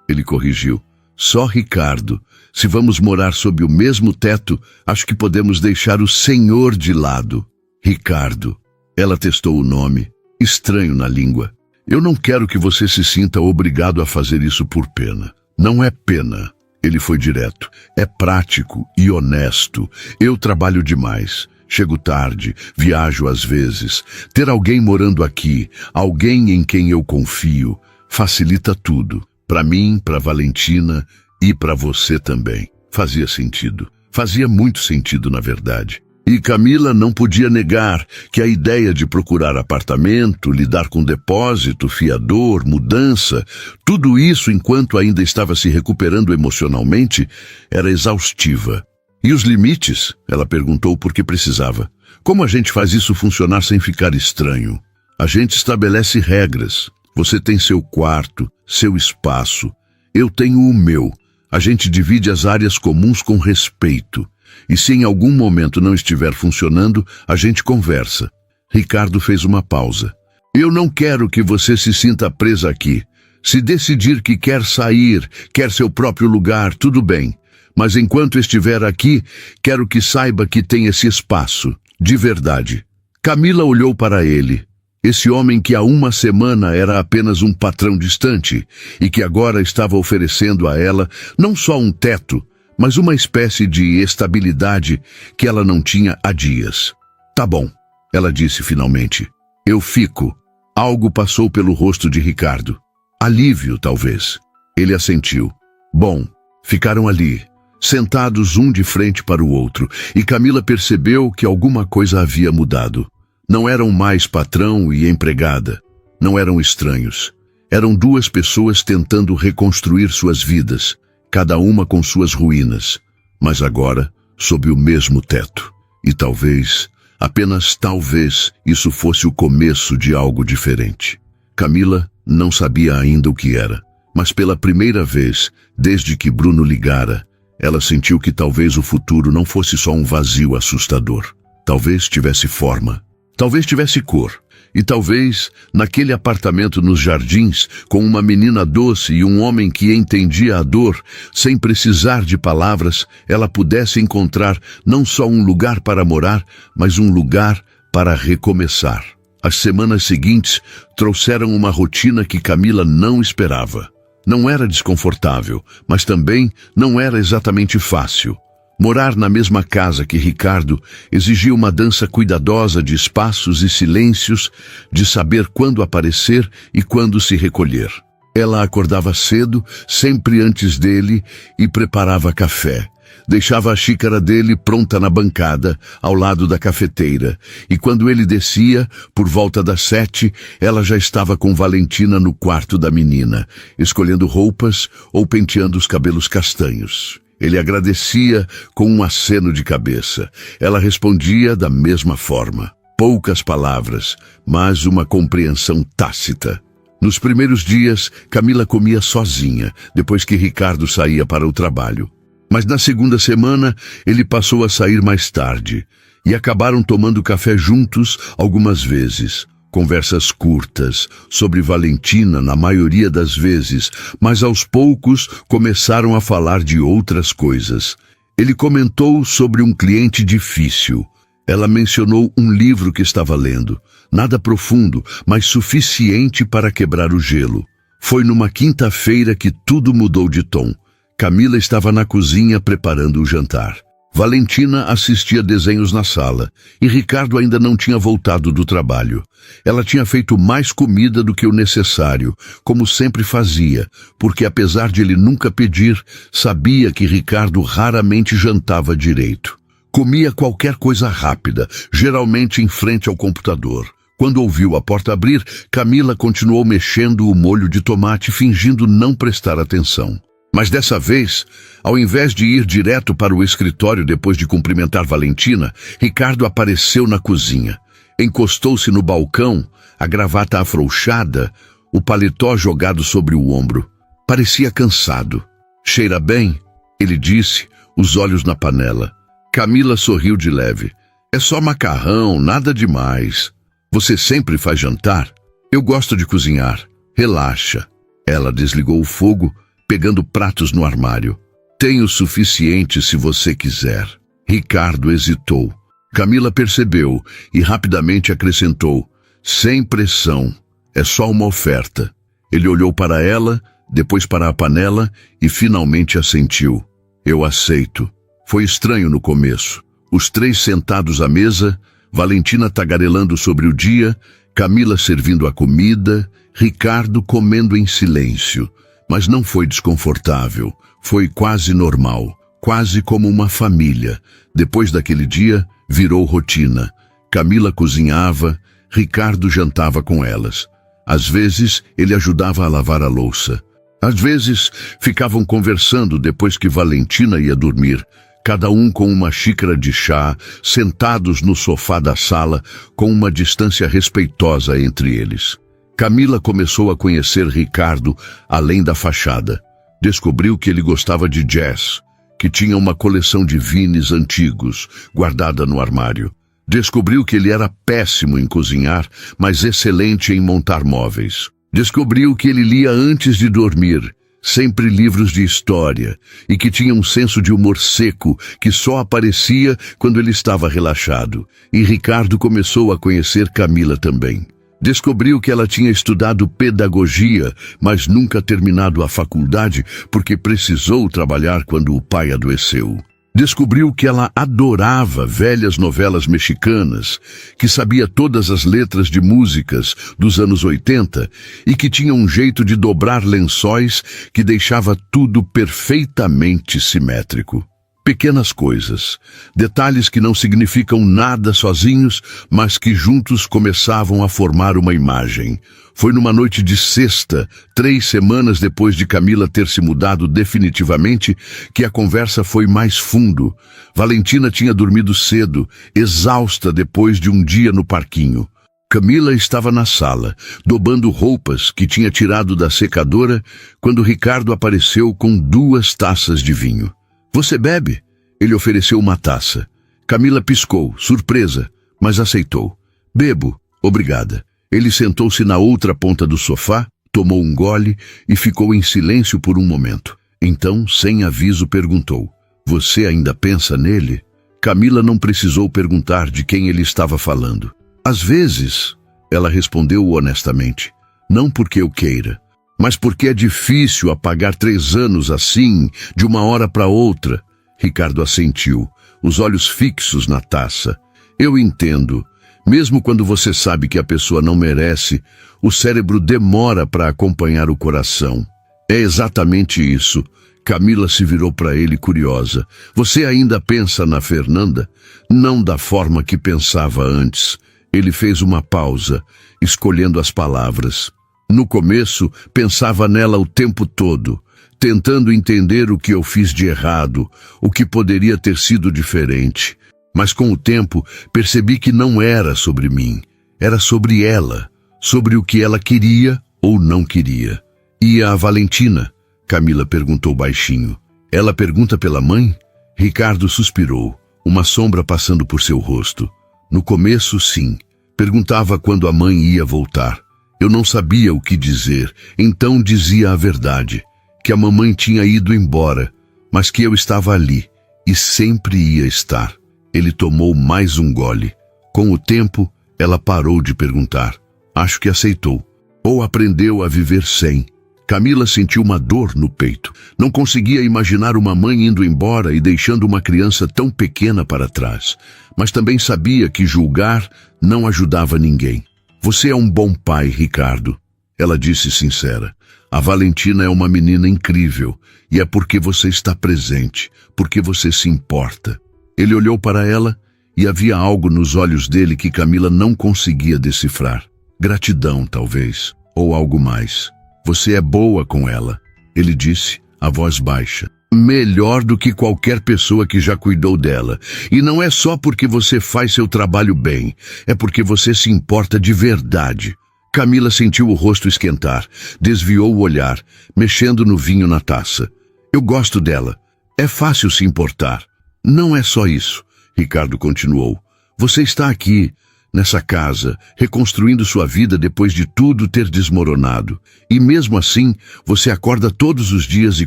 ele corrigiu. Só Ricardo. Se vamos morar sob o mesmo teto, acho que podemos deixar o senhor de lado. Ricardo. Ela testou o nome, estranho na língua. Eu não quero que você se sinta obrigado a fazer isso por pena. Não é pena. Ele foi direto. É prático e honesto. Eu trabalho demais. Chego tarde, viajo às vezes. Ter alguém morando aqui, alguém em quem eu confio, facilita tudo. Para mim, para Valentina e para você também. Fazia sentido. Fazia muito sentido, na verdade. E Camila não podia negar que a ideia de procurar apartamento, lidar com depósito, fiador, mudança, tudo isso enquanto ainda estava se recuperando emocionalmente, era exaustiva. E os limites? Ela perguntou porque precisava. Como a gente faz isso funcionar sem ficar estranho? A gente estabelece regras. Você tem seu quarto, seu espaço. Eu tenho o meu. A gente divide as áreas comuns com respeito. E se em algum momento não estiver funcionando, a gente conversa. Ricardo fez uma pausa. Eu não quero que você se sinta presa aqui. Se decidir que quer sair, quer seu próprio lugar, tudo bem. Mas enquanto estiver aqui, quero que saiba que tem esse espaço. De verdade. Camila olhou para ele. Esse homem que há uma semana era apenas um patrão distante e que agora estava oferecendo a ela não só um teto, mas uma espécie de estabilidade que ela não tinha há dias. Tá bom, ela disse finalmente. Eu fico. Algo passou pelo rosto de Ricardo. Alívio, talvez. Ele assentiu. Bom, ficaram ali, sentados um de frente para o outro, e Camila percebeu que alguma coisa havia mudado. Não eram mais patrão e empregada. Não eram estranhos. Eram duas pessoas tentando reconstruir suas vidas, cada uma com suas ruínas, mas agora sob o mesmo teto. E talvez, apenas talvez, isso fosse o começo de algo diferente. Camila não sabia ainda o que era, mas pela primeira vez, desde que Bruno ligara, ela sentiu que talvez o futuro não fosse só um vazio assustador. Talvez tivesse forma, talvez tivesse cor. E talvez, naquele apartamento nos jardins, com uma menina doce e um homem que entendia a dor, sem precisar de palavras, ela pudesse encontrar não só um lugar para morar, mas um lugar para recomeçar. As semanas seguintes trouxeram uma rotina que Camila não esperava. Não era desconfortável, mas também não era exatamente fácil. Morar na mesma casa que Ricardo exigia uma dança cuidadosa de espaços e silêncios, de saber quando aparecer e quando se recolher. Ela acordava cedo, sempre antes dele, e preparava café. Deixava a xícara dele pronta na bancada, ao lado da cafeteira, e quando ele descia, por volta das 7, ela já estava com Valentina no quarto da menina, escolhendo roupas ou penteando os cabelos castanhos. Ele agradecia com um aceno de cabeça. Ela respondia da mesma forma. Poucas palavras, mas uma compreensão tácita. Nos primeiros dias, Camila comia sozinha, depois que Ricardo saía para o trabalho. Mas na segunda semana, ele passou a sair mais tarde, e acabaram tomando café juntos algumas vezes. Conversas curtas, sobre Valentina na maioria das vezes, mas aos poucos começaram a falar de outras coisas. Ele comentou sobre um cliente difícil. Ela mencionou um livro que estava lendo. Nada profundo, mas suficiente para quebrar o gelo. Foi numa quinta-feira que tudo mudou de tom. Camila estava na cozinha preparando o jantar. Valentina assistia desenhos na sala, e Ricardo ainda não tinha voltado do trabalho. Ela tinha feito mais comida do que o necessário, como sempre fazia, porque apesar de ele nunca pedir, sabia que Ricardo raramente jantava direito. Comia qualquer coisa rápida, geralmente em frente ao computador. Quando ouviu a porta abrir, Camila continuou mexendo o molho de tomate, fingindo não prestar atenção. Mas dessa vez, ao invés de ir direto para o escritório depois de cumprimentar Valentina, Ricardo apareceu na cozinha. Encostou-se no balcão, a gravata afrouxada, o paletó jogado sobre o ombro. Parecia cansado. "Cheira bem?" ele disse, os olhos na panela. Camila sorriu de leve. "É só macarrão, nada demais. Você sempre faz jantar?" "Eu gosto de cozinhar. Relaxa." Ela desligou o fogo, pegando pratos no armário. "Tenho o suficiente se você quiser." Ricardo hesitou. Camila percebeu e rapidamente acrescentou: "Sem pressão. É só uma oferta." Ele olhou para ela, depois para a panela e finalmente assentiu. "Eu aceito." Foi estranho no começo. Os três sentados à mesa, Valentina tagarelando sobre o dia, Camila servindo a comida, Ricardo comendo em silêncio. Mas não foi desconfortável, foi quase normal, quase como uma família. Depois daquele dia, virou rotina. Camila cozinhava, Ricardo jantava com elas. Às vezes, ele ajudava a lavar a louça. Às vezes, ficavam conversando depois que Valentina ia dormir, cada um com uma xícara de chá, sentados no sofá da sala, com uma distância respeitosa entre eles. Camila começou a conhecer Ricardo além da fachada. Descobriu que ele gostava de jazz, que tinha uma coleção de vinis antigos, guardada no armário. Descobriu que ele era péssimo em cozinhar, mas excelente em montar móveis. Descobriu que ele lia antes de dormir, sempre livros de história, e que tinha um senso de humor seco que só aparecia quando ele estava relaxado. E Ricardo começou a conhecer Camila também. Descobriu que ela tinha estudado pedagogia, mas nunca terminado a faculdade porque precisou trabalhar quando o pai adoeceu. Descobriu que ela adorava velhas novelas mexicanas, que sabia todas as letras de músicas dos anos 80 e que tinha um jeito de dobrar lençóis que deixava tudo perfeitamente simétrico. Pequenas coisas, detalhes que não significam nada sozinhos, mas que juntos começavam a formar uma imagem. Foi numa noite de sexta, 3 semanas depois de Camila ter se mudado definitivamente, que a conversa foi mais fundo. Valentina tinha dormido cedo, exausta depois de um dia no parquinho. Camila estava na sala, dobando roupas que tinha tirado da secadora, quando Ricardo apareceu com 2 taças de vinho. "Você bebe?" Ele ofereceu uma taça. Camila piscou, surpresa, mas aceitou. "Bebo, obrigada." Ele sentou-se na outra ponta do sofá, tomou um gole e ficou em silêncio por um momento. Então, sem aviso, perguntou: "Você ainda pensa nele?" Camila não precisou perguntar de quem ele estava falando. "Às vezes," ela respondeu honestamente, "não porque eu queira, mas porque é difícil apagar 3 anos assim, de uma hora para outra." Ricardo assentiu, os olhos fixos na taça. "Eu entendo. Mesmo quando você sabe que a pessoa não merece, o cérebro demora para acompanhar o coração." "É exatamente isso." Camila se virou para ele curiosa. "Você ainda pensa na Fernanda?" "Não da forma que pensava antes." Ele fez uma pausa, escolhendo as palavras. "No começo, pensava nela o tempo todo. tentando entender o que eu fiz de errado, o que poderia ter sido diferente. Mas com o tempo, percebi que não era sobre mim. Era sobre ela, sobre o que ela queria ou não queria. E a Valentina? Camila perguntou baixinho. Ela pergunta pela mãe? Ricardo suspirou, uma sombra passando por seu rosto. No começo, sim. Perguntava quando a mãe ia voltar. Eu não sabia o que dizer, então dizia a verdade. Que a mamãe tinha ido embora, mas que eu estava ali e sempre ia estar. Ele tomou mais um gole. Com o tempo, ela parou de perguntar. Acho que aceitou. Ou aprendeu a viver sem. Camila sentiu uma dor no peito. Não conseguia imaginar uma mãe indo embora e deixando uma criança tão pequena para trás. Mas também sabia que julgar não ajudava ninguém. Você é um bom pai, Ricardo. Ela disse sincera. A Valentina é uma menina incrível, e é porque você está presente, porque você se importa. Ele olhou para ela e havia algo nos olhos dele que Camila não conseguia decifrar. Gratidão, talvez, ou algo mais. Você é boa com ela, ele disse, a voz baixa. Melhor do que qualquer pessoa que já cuidou dela. E não é só porque você faz seu trabalho bem, é porque você se importa de verdade. Camila sentiu o rosto esquentar, desviou o olhar, mexendo no vinho na taça. Eu gosto dela. É fácil se importar. Não é só isso, Ricardo continuou. Você está aqui, nessa casa, reconstruindo sua vida depois de tudo ter desmoronado. E mesmo assim, você acorda todos os dias e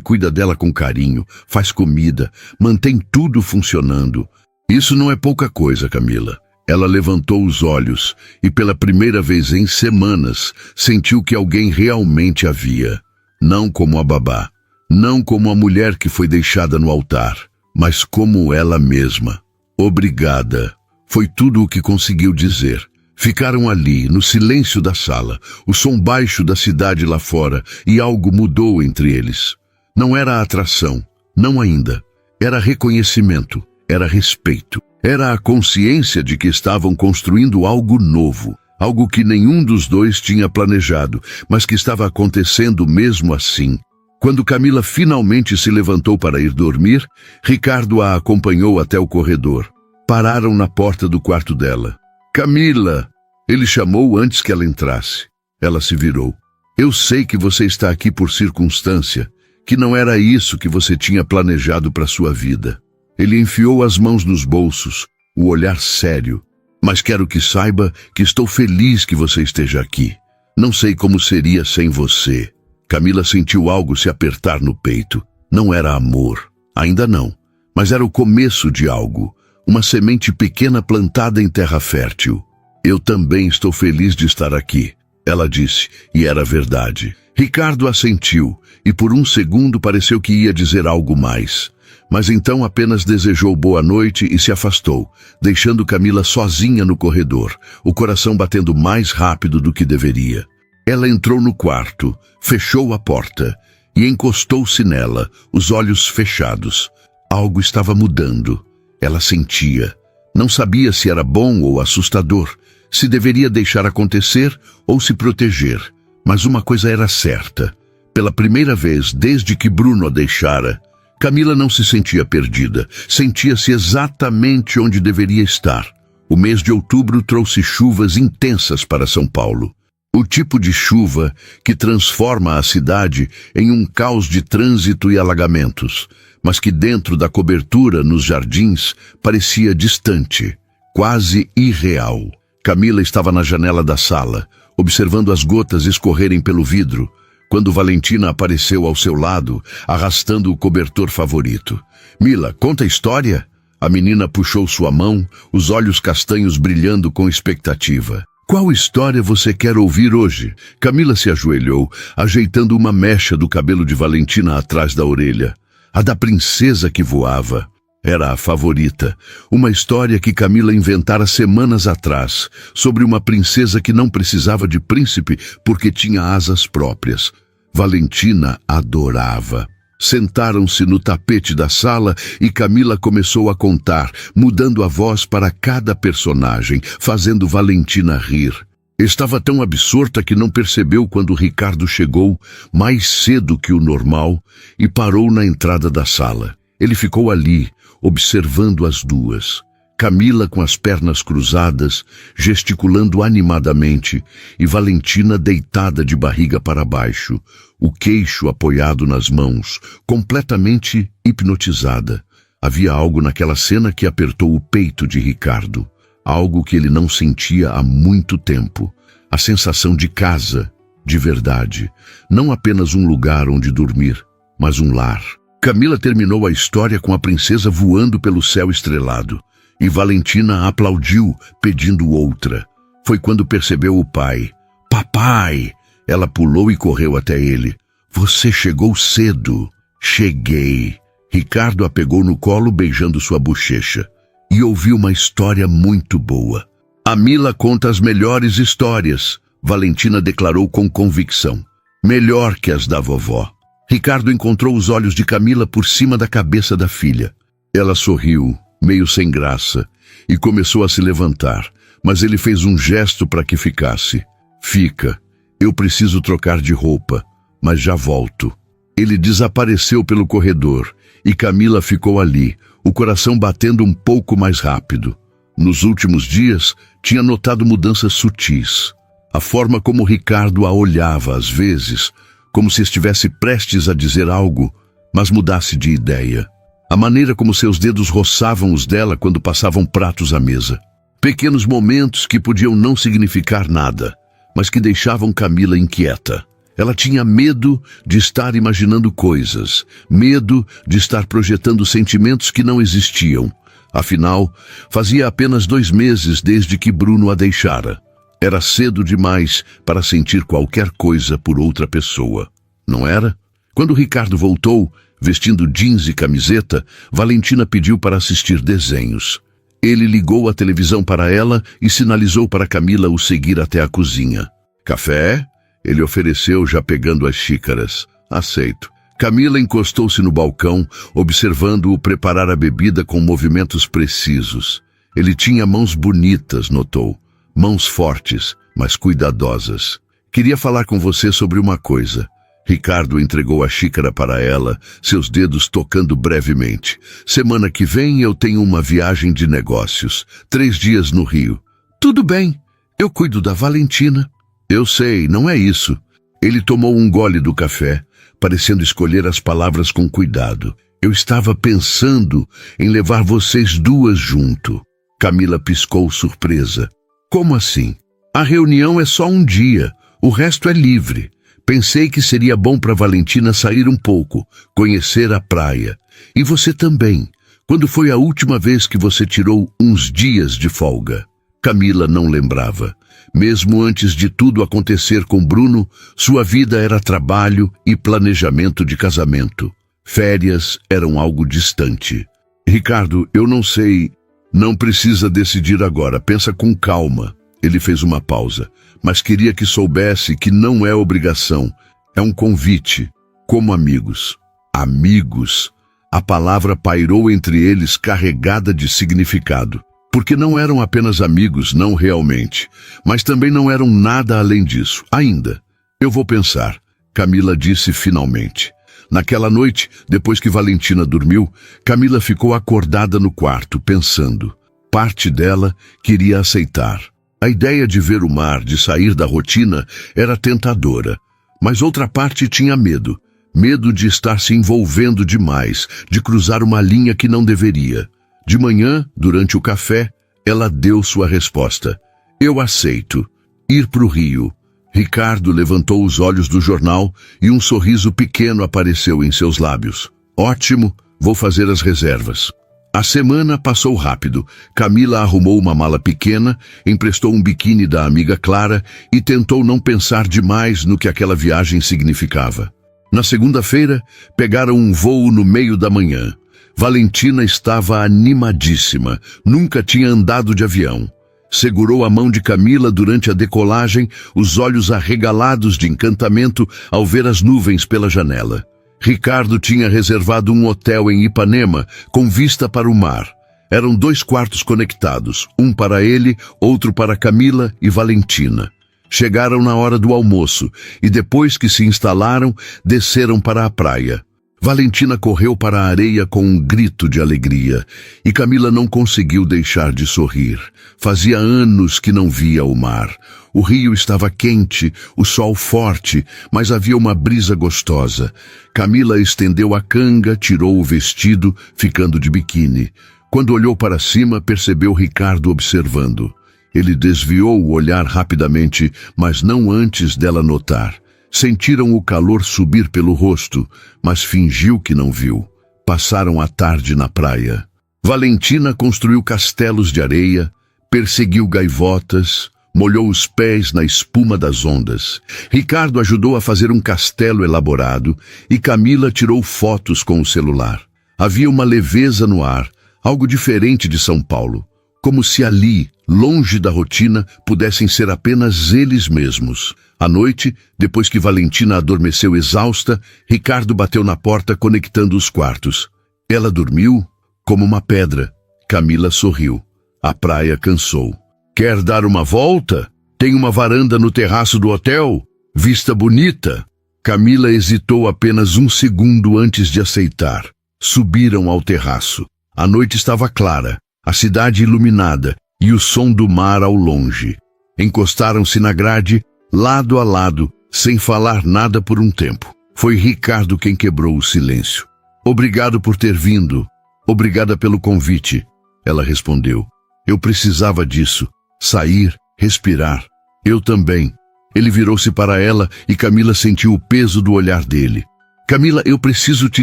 cuida dela com carinho, faz comida, mantém tudo funcionando. Isso não é pouca coisa, Camila. Ela levantou os olhos e pela primeira vez em semanas sentiu que alguém realmente a via. Não como a babá, não como a mulher que foi deixada no altar, mas como ela mesma. Obrigada. Foi tudo o que conseguiu dizer. Ficaram ali, no silêncio da sala, o som baixo da cidade lá fora, e algo mudou entre eles. Não era atração, não ainda. Era reconhecimento, era respeito. Era a consciência de que estavam construindo algo novo, algo que nenhum dos dois tinha planejado, mas que estava acontecendo mesmo assim. Quando Camila finalmente se levantou para ir dormir, Ricardo a acompanhou até o corredor. Pararam na porta do quarto dela. Camila! Ele chamou antes que ela entrasse. Ela se virou. Eu sei que você está aqui por circunstância, que não era isso que você tinha planejado para sua vida. Ele enfiou as mãos nos bolsos, o olhar sério. Mas quero que saiba que estou feliz que você esteja aqui. Não sei como seria sem você. Camila sentiu algo se apertar no peito. Não era amor, ainda não, mas era o começo de algo. Uma semente pequena plantada em terra fértil. Eu também estou feliz de estar aqui, ela disse, e era verdade. Ricardo assentiu, e por um segundo pareceu que ia dizer algo mais. Mas então apenas desejou boa noite e se afastou, deixando Camila sozinha no corredor, o coração batendo mais rápido do que deveria. Ela entrou no quarto, fechou a porta e encostou-se nela, os olhos fechados. Algo estava mudando. Ela sentia. Não sabia se era bom ou assustador, se deveria deixar acontecer ou se proteger. Mas uma coisa era certa. Pela primeira vez desde que Bruno a deixara, Camila não se sentia perdida, sentia-se exatamente onde deveria estar. O mês de outubro trouxe chuvas intensas para São Paulo. O tipo de chuva que transforma a cidade em um caos de trânsito e alagamentos, mas que dentro da cobertura nos jardins parecia distante, quase irreal. Camila estava na janela da sala, observando as gotas escorrerem pelo vidro, quando Valentina apareceu ao seu lado, arrastando o cobertor favorito. Mila, conta a história? A menina puxou sua mão, os olhos castanhos brilhando com expectativa. Qual história você quer ouvir hoje? Camila se ajoelhou, ajeitando uma mecha do cabelo de Valentina atrás da orelha. A da princesa que voava. Era a favorita. Uma história que Camila inventara semanas atrás, sobre uma princesa que não precisava de príncipe porque tinha asas próprias. Valentina adorava. Sentaram-se no tapete da sala e Camila começou a contar, mudando a voz para cada personagem, fazendo Valentina rir. Estava tão absorta que não percebeu quando Ricardo chegou mais cedo que o normal e parou na entrada da sala. Ele ficou ali, observando as duas. Camila com as pernas cruzadas, gesticulando animadamente, e Valentina deitada de barriga para baixo, o queixo apoiado nas mãos, completamente hipnotizada. Havia algo naquela cena que apertou o peito de Ricardo. Algo que ele não sentia há muito tempo. A sensação de casa, de verdade. Não apenas um lugar onde dormir, mas um lar. Camila terminou a história com a princesa voando pelo céu estrelado. E Valentina aplaudiu, pedindo outra. Foi quando percebeu o pai. Papai! Ela pulou e correu até ele. Você chegou cedo. Cheguei. Ricardo a pegou no colo, beijando sua bochecha. E ouviu uma história muito boa. A Mila conta as melhores histórias, Valentina declarou com convicção. Melhor que as da vovó. Ricardo encontrou os olhos de Camila por cima da cabeça da filha. Ela sorriu, meio sem graça, e começou a se levantar, mas ele fez um gesto para que ficasse. Fica, eu preciso trocar de roupa, mas já volto. Ele desapareceu pelo corredor, e Camila ficou ali, o coração batendo um pouco mais rápido. Nos últimos dias, tinha notado mudanças sutis. A forma como Ricardo a olhava às vezes, como se estivesse prestes a dizer algo, mas mudasse de ideia. A maneira como seus dedos roçavam os dela quando passavam pratos à mesa. Pequenos momentos que podiam não significar nada, mas que deixavam Camila inquieta. Ela tinha medo de estar imaginando coisas, medo de estar projetando sentimentos que não existiam. Afinal, fazia apenas 2 meses desde que Bruno a deixara. Era cedo demais para sentir qualquer coisa por outra pessoa, não era? Quando Ricardo voltou, vestindo jeans e camiseta, Valentina pediu para assistir desenhos. Ele ligou a televisão para ela e sinalizou para Camila o seguir até a cozinha. Café? Ele ofereceu, já pegando as xícaras. Aceito. Camila encostou-se no balcão, observando-o preparar a bebida com movimentos precisos. Ele tinha mãos bonitas, notou. Mãos fortes, mas cuidadosas. Queria falar com você sobre uma coisa. Ricardo entregou a xícara para ela, seus dedos tocando brevemente. Semana que vem eu tenho uma viagem de negócios. 3 dias no Rio. Tudo bem, eu cuido da Valentina. Eu sei, não é isso. Ele tomou um gole do café, parecendo escolher as palavras com cuidado. Eu estava pensando em levar vocês duas junto. Camila piscou surpresa. Como assim? A reunião é só um dia, o resto é livre. Pensei que seria bom para Valentina sair um pouco, conhecer a praia. E você também. Quando foi a última vez que você tirou uns dias de folga? Camila não lembrava. Mesmo antes de tudo acontecer com Bruno, sua vida era trabalho e planejamento de casamento. Férias eram algo distante. Ricardo, eu não sei. Não precisa decidir agora, pensa com calma. Ele fez uma pausa, mas queria que soubesse que não é obrigação. É um convite, como amigos. Amigos. A palavra pairou entre eles carregada de significado. Porque não eram apenas amigos, não realmente. Mas também não eram nada além disso. Ainda. Eu vou pensar, Camila disse finalmente. Naquela noite, depois que Valentina dormiu, Camila ficou acordada no quarto, pensando. Parte dela queria aceitar. A ideia de ver o mar, de sair da rotina, era tentadora. Mas outra parte tinha medo. Medo de estar se envolvendo demais, de cruzar uma linha que não deveria. De manhã, durante o café, ela deu sua resposta. Eu aceito. Ir para o Rio. Ricardo levantou os olhos do jornal e um sorriso pequeno apareceu em seus lábios. Ótimo, vou fazer as reservas. A semana passou rápido. Camila arrumou uma mala pequena, emprestou um biquíni da amiga Clara e tentou não pensar demais no que aquela viagem significava. Na segunda-feira, pegaram um voo no meio da manhã. Valentina estava animadíssima, nunca tinha andado de avião. Segurou a mão de Camila durante a decolagem, os olhos arregalados de encantamento ao ver as nuvens pela janela. Ricardo tinha reservado um hotel em Ipanema, com vista para o mar. Eram 2 quartos conectados, um para ele, outro para Camila e Valentina. Chegaram na hora do almoço e depois que se instalaram, desceram para a praia. Valentina correu para a areia com um grito de alegria e Camila não conseguiu deixar de sorrir. Fazia anos que não via o mar. O rio estava quente, o sol forte, mas havia uma brisa gostosa. Camila estendeu a canga, tirou o vestido, ficando de biquíni. Quando olhou para cima, percebeu Ricardo observando. Ele desviou o olhar rapidamente, mas não antes dela notar. Sentiram o calor subir pelo rosto, mas fingiu que não viu. Passaram a tarde na praia. Valentina construiu castelos de areia, perseguiu gaivotas, molhou os pés na espuma das ondas. Ricardo ajudou a fazer um castelo elaborado e Camila tirou fotos com o celular. Havia uma leveza no ar, algo diferente de São Paulo, como se ali, longe da rotina, pudessem ser apenas eles mesmos. À noite, depois que Valentina adormeceu exausta, Ricardo bateu na porta conectando os quartos. Ela dormiu como uma pedra. Camila sorriu. A praia cansou. Quer dar uma volta? Tem uma varanda no terraço do hotel. Vista bonita. Camila hesitou apenas um segundo antes de aceitar. Subiram ao terraço. A noite estava clara, a cidade iluminada e o som do mar ao longe. Encostaram-se na grade, lado a lado, sem falar nada por um tempo. Foi Ricardo quem quebrou o silêncio. Obrigado por ter vindo. Obrigada pelo convite. Ela respondeu. Eu precisava disso. Sair, respirar. Eu também. Ele virou-se para ela e Camila sentiu o peso do olhar dele. Camila, eu preciso te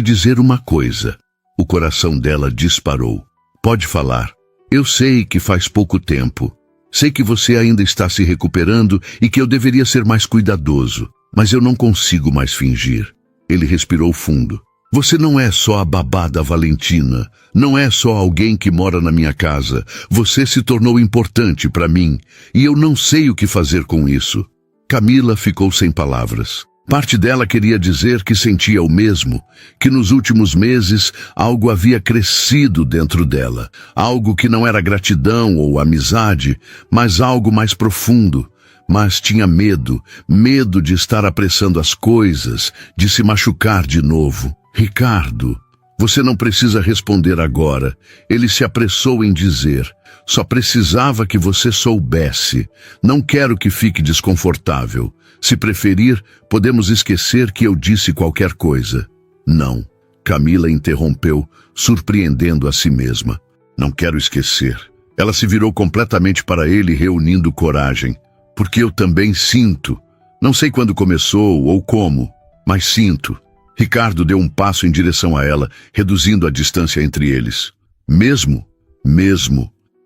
dizer uma coisa. O coração dela disparou. Pode falar. Eu sei que faz pouco tempo. Sei que você ainda está se recuperando e que eu deveria ser mais cuidadoso, mas eu não consigo mais fingir. Ele respirou fundo. Você não é só a babá da Valentina, não é só alguém que mora na minha casa. Você se tornou importante para mim e eu não sei o que fazer com isso. Camila ficou sem palavras. Parte dela queria dizer que sentia o mesmo, que nos últimos meses algo havia crescido dentro dela, algo que não era gratidão ou amizade, mas algo mais profundo. Mas tinha medo de estar apressando as coisas, de se machucar de novo. Ricardo, você não precisa responder agora. Ele se apressou em dizer. Só precisava que você soubesse. Não quero que fique desconfortável. Se preferir, podemos esquecer que eu disse qualquer coisa. Não. Camila interrompeu, surpreendendo a si mesma. Não quero esquecer. Ela se virou completamente para ele, reunindo coragem. Porque eu também sinto. Não sei quando começou ou como, mas sinto. Ricardo deu um passo em direção a ela, reduzindo a distância entre eles. Mesmo.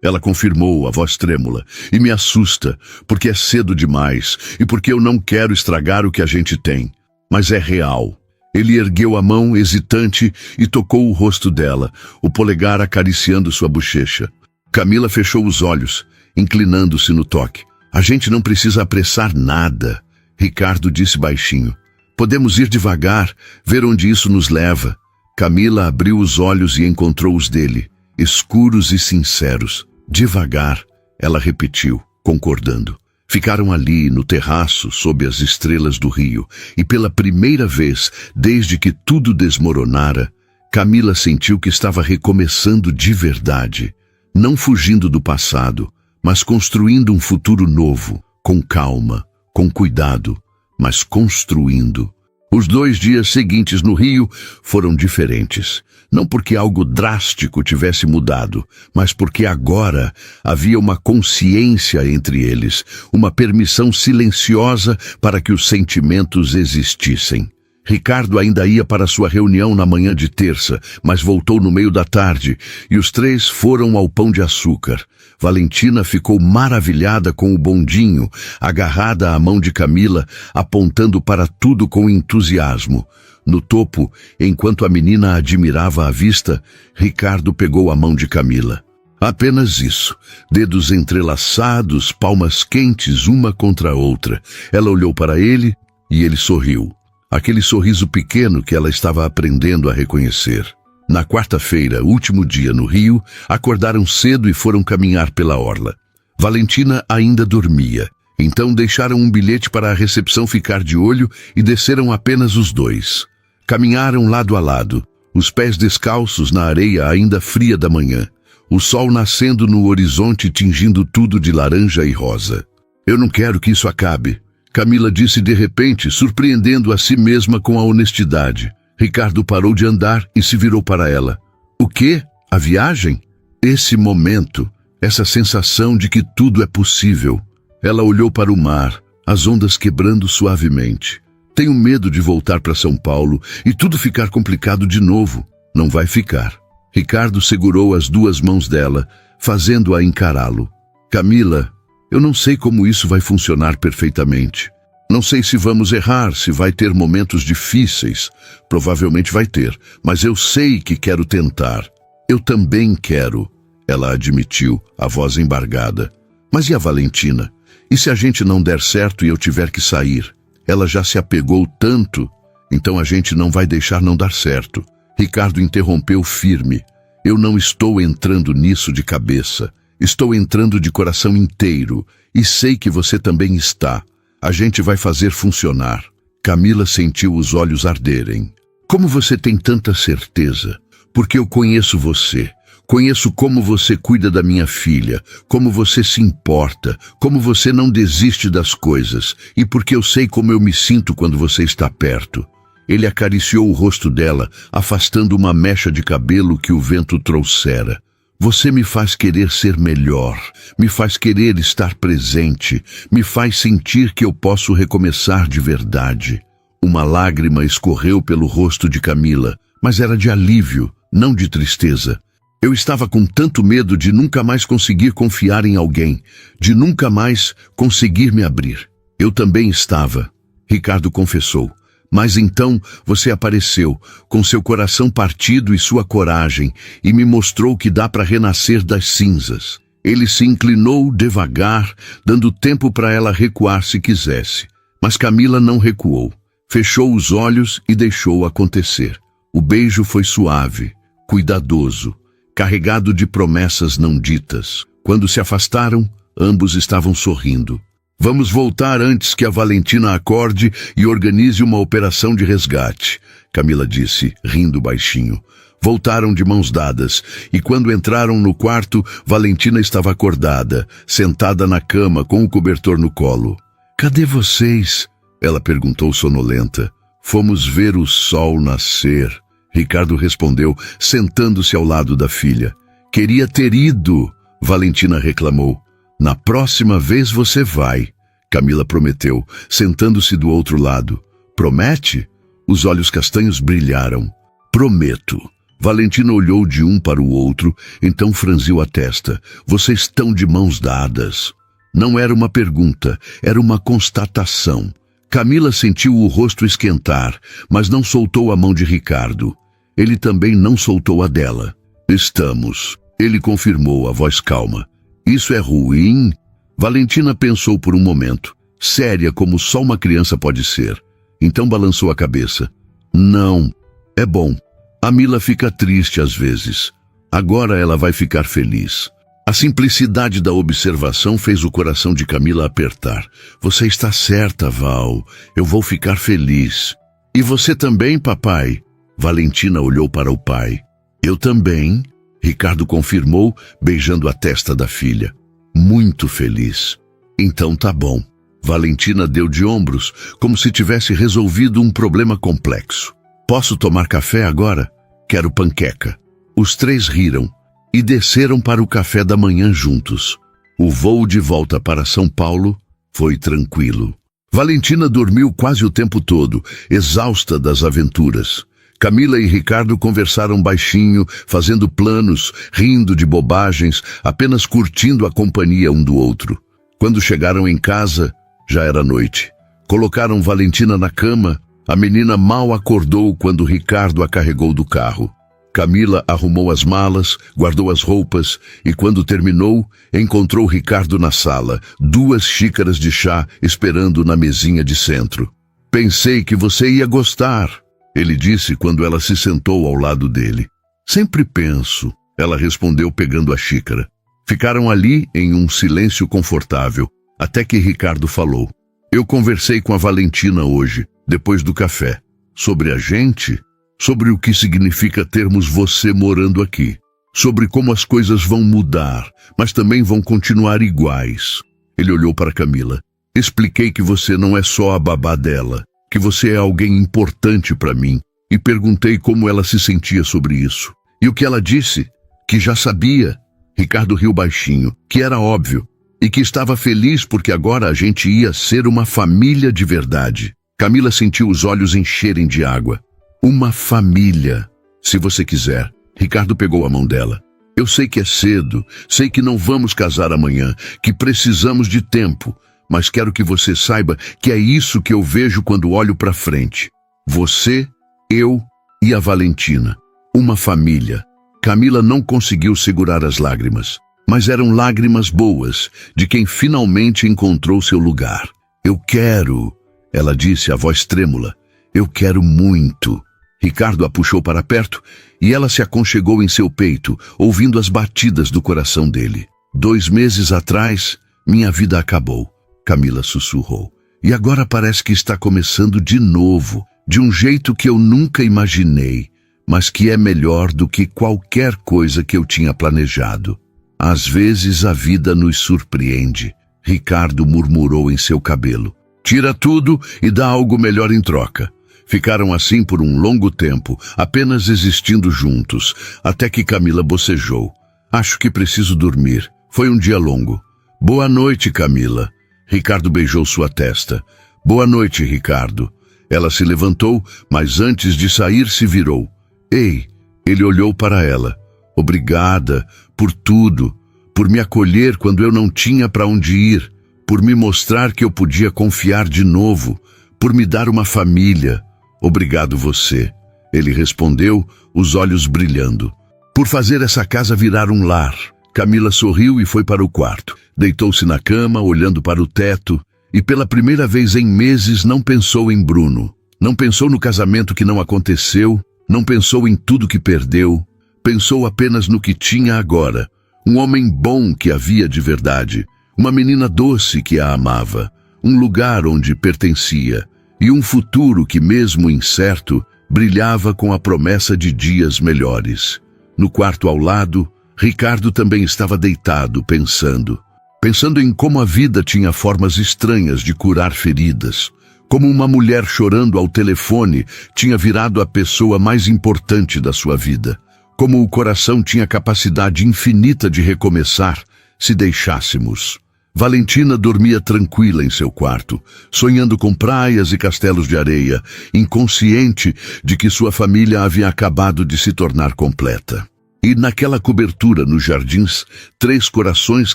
Ela confirmou, a voz trêmula. E me assusta, porque é cedo demais e porque eu não quero estragar o que a gente tem. Mas é real. Ele ergueu a mão, hesitante, e tocou o rosto dela, o polegar acariciando sua bochecha. Camila fechou os olhos, inclinando-se no toque. A gente não precisa apressar nada, Ricardo disse baixinho. Podemos ir devagar, ver onde isso nos leva. Camila abriu os olhos e encontrou os dele, escuros e sinceros. Devagar, ela repetiu, concordando. Ficaram ali, no terraço, sob as estrelas do rio, e pela primeira vez, desde que tudo desmoronara, Camila sentiu que estava recomeçando de verdade, não fugindo do passado, mas construindo um futuro novo, com calma, com cuidado, mas construindo. Os 2 dias seguintes no Rio foram diferentes. Não porque algo drástico tivesse mudado, mas porque agora havia uma consciência entre eles, uma permissão silenciosa para que os sentimentos existissem. Ricardo ainda ia para sua reunião na manhã de terça, mas voltou no meio da tarde, e os 3 foram ao Pão de Açúcar. Valentina ficou maravilhada com o bondinho, agarrada à mão de Camila, apontando para tudo com entusiasmo. No topo, enquanto a menina admirava a vista, Ricardo pegou a mão de Camila. Apenas isso, dedos entrelaçados, palmas quentes uma contra a outra. Ela olhou para ele e ele sorriu. Aquele sorriso pequeno que ela estava aprendendo a reconhecer. Na quarta-feira, último dia no Rio, acordaram cedo e foram caminhar pela orla. Valentina ainda dormia. Então deixaram um bilhete para a recepção ficar de olho e desceram apenas os dois. Caminharam lado a lado, os pés descalços na areia ainda fria da manhã, o sol nascendo no horizonte tingindo tudo de laranja e rosa. Eu não quero que isso acabe, Camila disse de repente, surpreendendo a si mesma com a honestidade. Ricardo parou de andar e se virou para ela. O quê? A viagem? Esse momento, essa sensação de que tudo é possível. Ela olhou para o mar, as ondas quebrando suavemente. Tenho medo de voltar para São Paulo e tudo ficar complicado de novo. Não vai ficar. Ricardo segurou as duas mãos dela, fazendo-a encará-lo. Camila, eu não sei como isso vai funcionar perfeitamente. Não sei se vamos errar, se vai ter momentos difíceis. Provavelmente vai ter, mas eu sei que quero tentar. Eu também quero, ela admitiu, a voz embargada. Mas e a Valentina? E se a gente não der certo e eu tiver que sair? Ela já se apegou tanto, então a gente não vai deixar não dar certo. Ricardo interrompeu firme. Eu não estou entrando nisso de cabeça. Estou entrando de coração inteiro e sei que você também está. A gente vai fazer funcionar. Camila sentiu os olhos arderem. Como você tem tanta certeza? Porque eu conheço você. Conheço como você cuida da minha filha, como você se importa, como você não desiste das coisas, e porque eu sei como eu me sinto quando você está perto. Ele acariciou o rosto dela, afastando uma mecha de cabelo que o vento trouxera. Você me faz querer ser melhor, me faz querer estar presente, me faz sentir que eu posso recomeçar de verdade. Uma lágrima escorreu pelo rosto de Camila, mas era de alívio, não de tristeza. Eu estava com tanto medo de nunca mais conseguir confiar em alguém, de nunca mais conseguir me abrir. Eu também estava, Ricardo confessou. Mas então você apareceu, com seu coração partido e sua coragem, e me mostrou que dá para renascer das cinzas. Ele se inclinou devagar, dando tempo para ela recuar se quisesse. Mas Camila não recuou. Fechou os olhos e deixou acontecer. O beijo foi suave, cuidadoso, carregado de promessas não ditas. Quando se afastaram, ambos estavam sorrindo. Vamos voltar antes que a Valentina acorde e organize uma operação de resgate, Camila disse, rindo baixinho. Voltaram de mãos dadas, e quando entraram no quarto, Valentina estava acordada, sentada na cama com o cobertor no colo. Cadê vocês? Ela perguntou sonolenta. Fomos ver o sol nascer, Ricardo respondeu, sentando-se ao lado da filha. Queria ter ido, Valentina reclamou. Na próxima vez você vai, Camila prometeu, sentando-se do outro lado. Promete? Os olhos castanhos brilharam. Prometo. Valentina olhou de um para o outro, então franziu a testa. Vocês estão de mãos dadas. Não era uma pergunta, era uma constatação. Camila sentiu o rosto esquentar, mas não soltou a mão de Ricardo. Ele também não soltou a dela. Estamos, ele confirmou, a voz calma. Isso é ruim? Valentina pensou por um momento, séria como só uma criança pode ser. Então balançou a cabeça. Não, é bom. A Mila fica triste às vezes. Agora ela vai ficar feliz. A simplicidade da observação fez o coração de Camila apertar. Você está certa, Val. Eu vou ficar feliz. E você também, papai? Valentina olhou para o pai. Eu também, Ricardo confirmou, beijando a testa da filha. Muito feliz. Então tá bom. Valentina deu de ombros, como se tivesse resolvido um problema complexo. Posso tomar café agora? Quero panqueca. Os três riram e desceram para o café da manhã juntos. O voo de volta para São Paulo foi tranquilo. Valentina dormiu quase o tempo todo, exausta das aventuras. Camila e Ricardo conversaram baixinho, fazendo planos, rindo de bobagens, apenas curtindo a companhia um do outro. Quando chegaram em casa, já era noite. Colocaram Valentina na cama. A menina mal acordou quando Ricardo a carregou do carro. Camila arrumou as malas, guardou as roupas e, quando terminou, encontrou Ricardo na sala, 2 xícaras de chá esperando na mesinha de centro. Pensei que você ia gostar, ele disse quando ela se sentou ao lado dele. Sempre penso, ela respondeu pegando a xícara. Ficaram ali em um silêncio confortável. Até que Ricardo falou: eu conversei com a Valentina hoje, depois do café, sobre a gente, sobre o que significa termos você morando aqui, sobre como as coisas vão mudar, mas também vão continuar iguais. Ele olhou para Camila. Expliquei que você não é só a babá dela, que você é alguém importante para mim, e perguntei como ela se sentia sobre isso. E o que ela disse? Que já sabia. Ricardo riu baixinho, que era óbvio, e que estava feliz porque agora a gente ia ser uma família de verdade. Camila sentiu os olhos encherem de água. Uma família, se você quiser. Ricardo pegou a mão dela. Eu sei que é cedo, sei que não vamos casar amanhã, que precisamos de tempo, mas quero que você saiba que é isso que eu vejo quando olho para frente. Você, eu e a Valentina. Uma família. Camila não conseguiu segurar as lágrimas, mas eram lágrimas boas, de quem finalmente encontrou seu lugar. Eu quero, ela disse, a voz trêmula. Eu quero muito. Ricardo a puxou para perto e ela se aconchegou em seu peito, ouvindo as batidas do coração dele. 2 meses atrás, minha vida acabou, Camila sussurrou. E agora parece que está começando de novo, de um jeito que eu nunca imaginei, mas que é melhor do que qualquer coisa que eu tinha planejado. Às vezes a vida nos surpreende, Ricardo murmurou em seu cabelo. Tira tudo e dá algo melhor em troca. Ficaram assim por um longo tempo, apenas existindo juntos, até que Camila bocejou. Acho que preciso dormir. Foi um dia longo. Boa noite, Camila. Ricardo beijou sua testa. Boa noite, Ricardo. Ela se levantou, mas antes de sair se virou. Ei, ele olhou para ela. Obrigada por tudo, por me acolher quando eu não tinha para onde ir, por me mostrar que eu podia confiar de novo, por me dar uma família. Obrigado você, ele respondeu, os olhos brilhando. Por fazer essa casa virar um lar. Camila sorriu e foi para o quarto. Deitou-se na cama, olhando para o teto, e pela primeira vez em meses não pensou em Bruno. Não pensou no casamento que não aconteceu, não pensou em tudo que perdeu, pensou apenas no que tinha agora. Um homem bom que havia de verdade, uma menina doce que a amava, um lugar onde pertencia, e um futuro que, mesmo incerto, brilhava com a promessa de dias melhores. No quarto ao lado, Ricardo também estava deitado, pensando em como a vida tinha formas estranhas de curar feridas, como uma mulher chorando ao telefone tinha virado a pessoa mais importante da sua vida, como o coração tinha capacidade infinita de recomeçar se deixássemos. Valentina dormia tranquila em seu quarto, sonhando com praias e castelos de areia, inconsciente de que sua família havia acabado de se tornar completa. E naquela cobertura nos jardins, 3 corações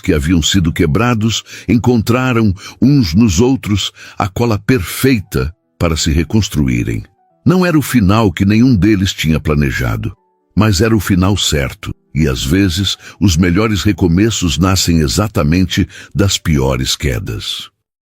que haviam sido quebrados encontraram uns nos outros a cola perfeita para se reconstruírem. Não era o final que nenhum deles tinha planejado, mas era o final certo. E às vezes, os melhores recomeços nascem exatamente das piores quedas.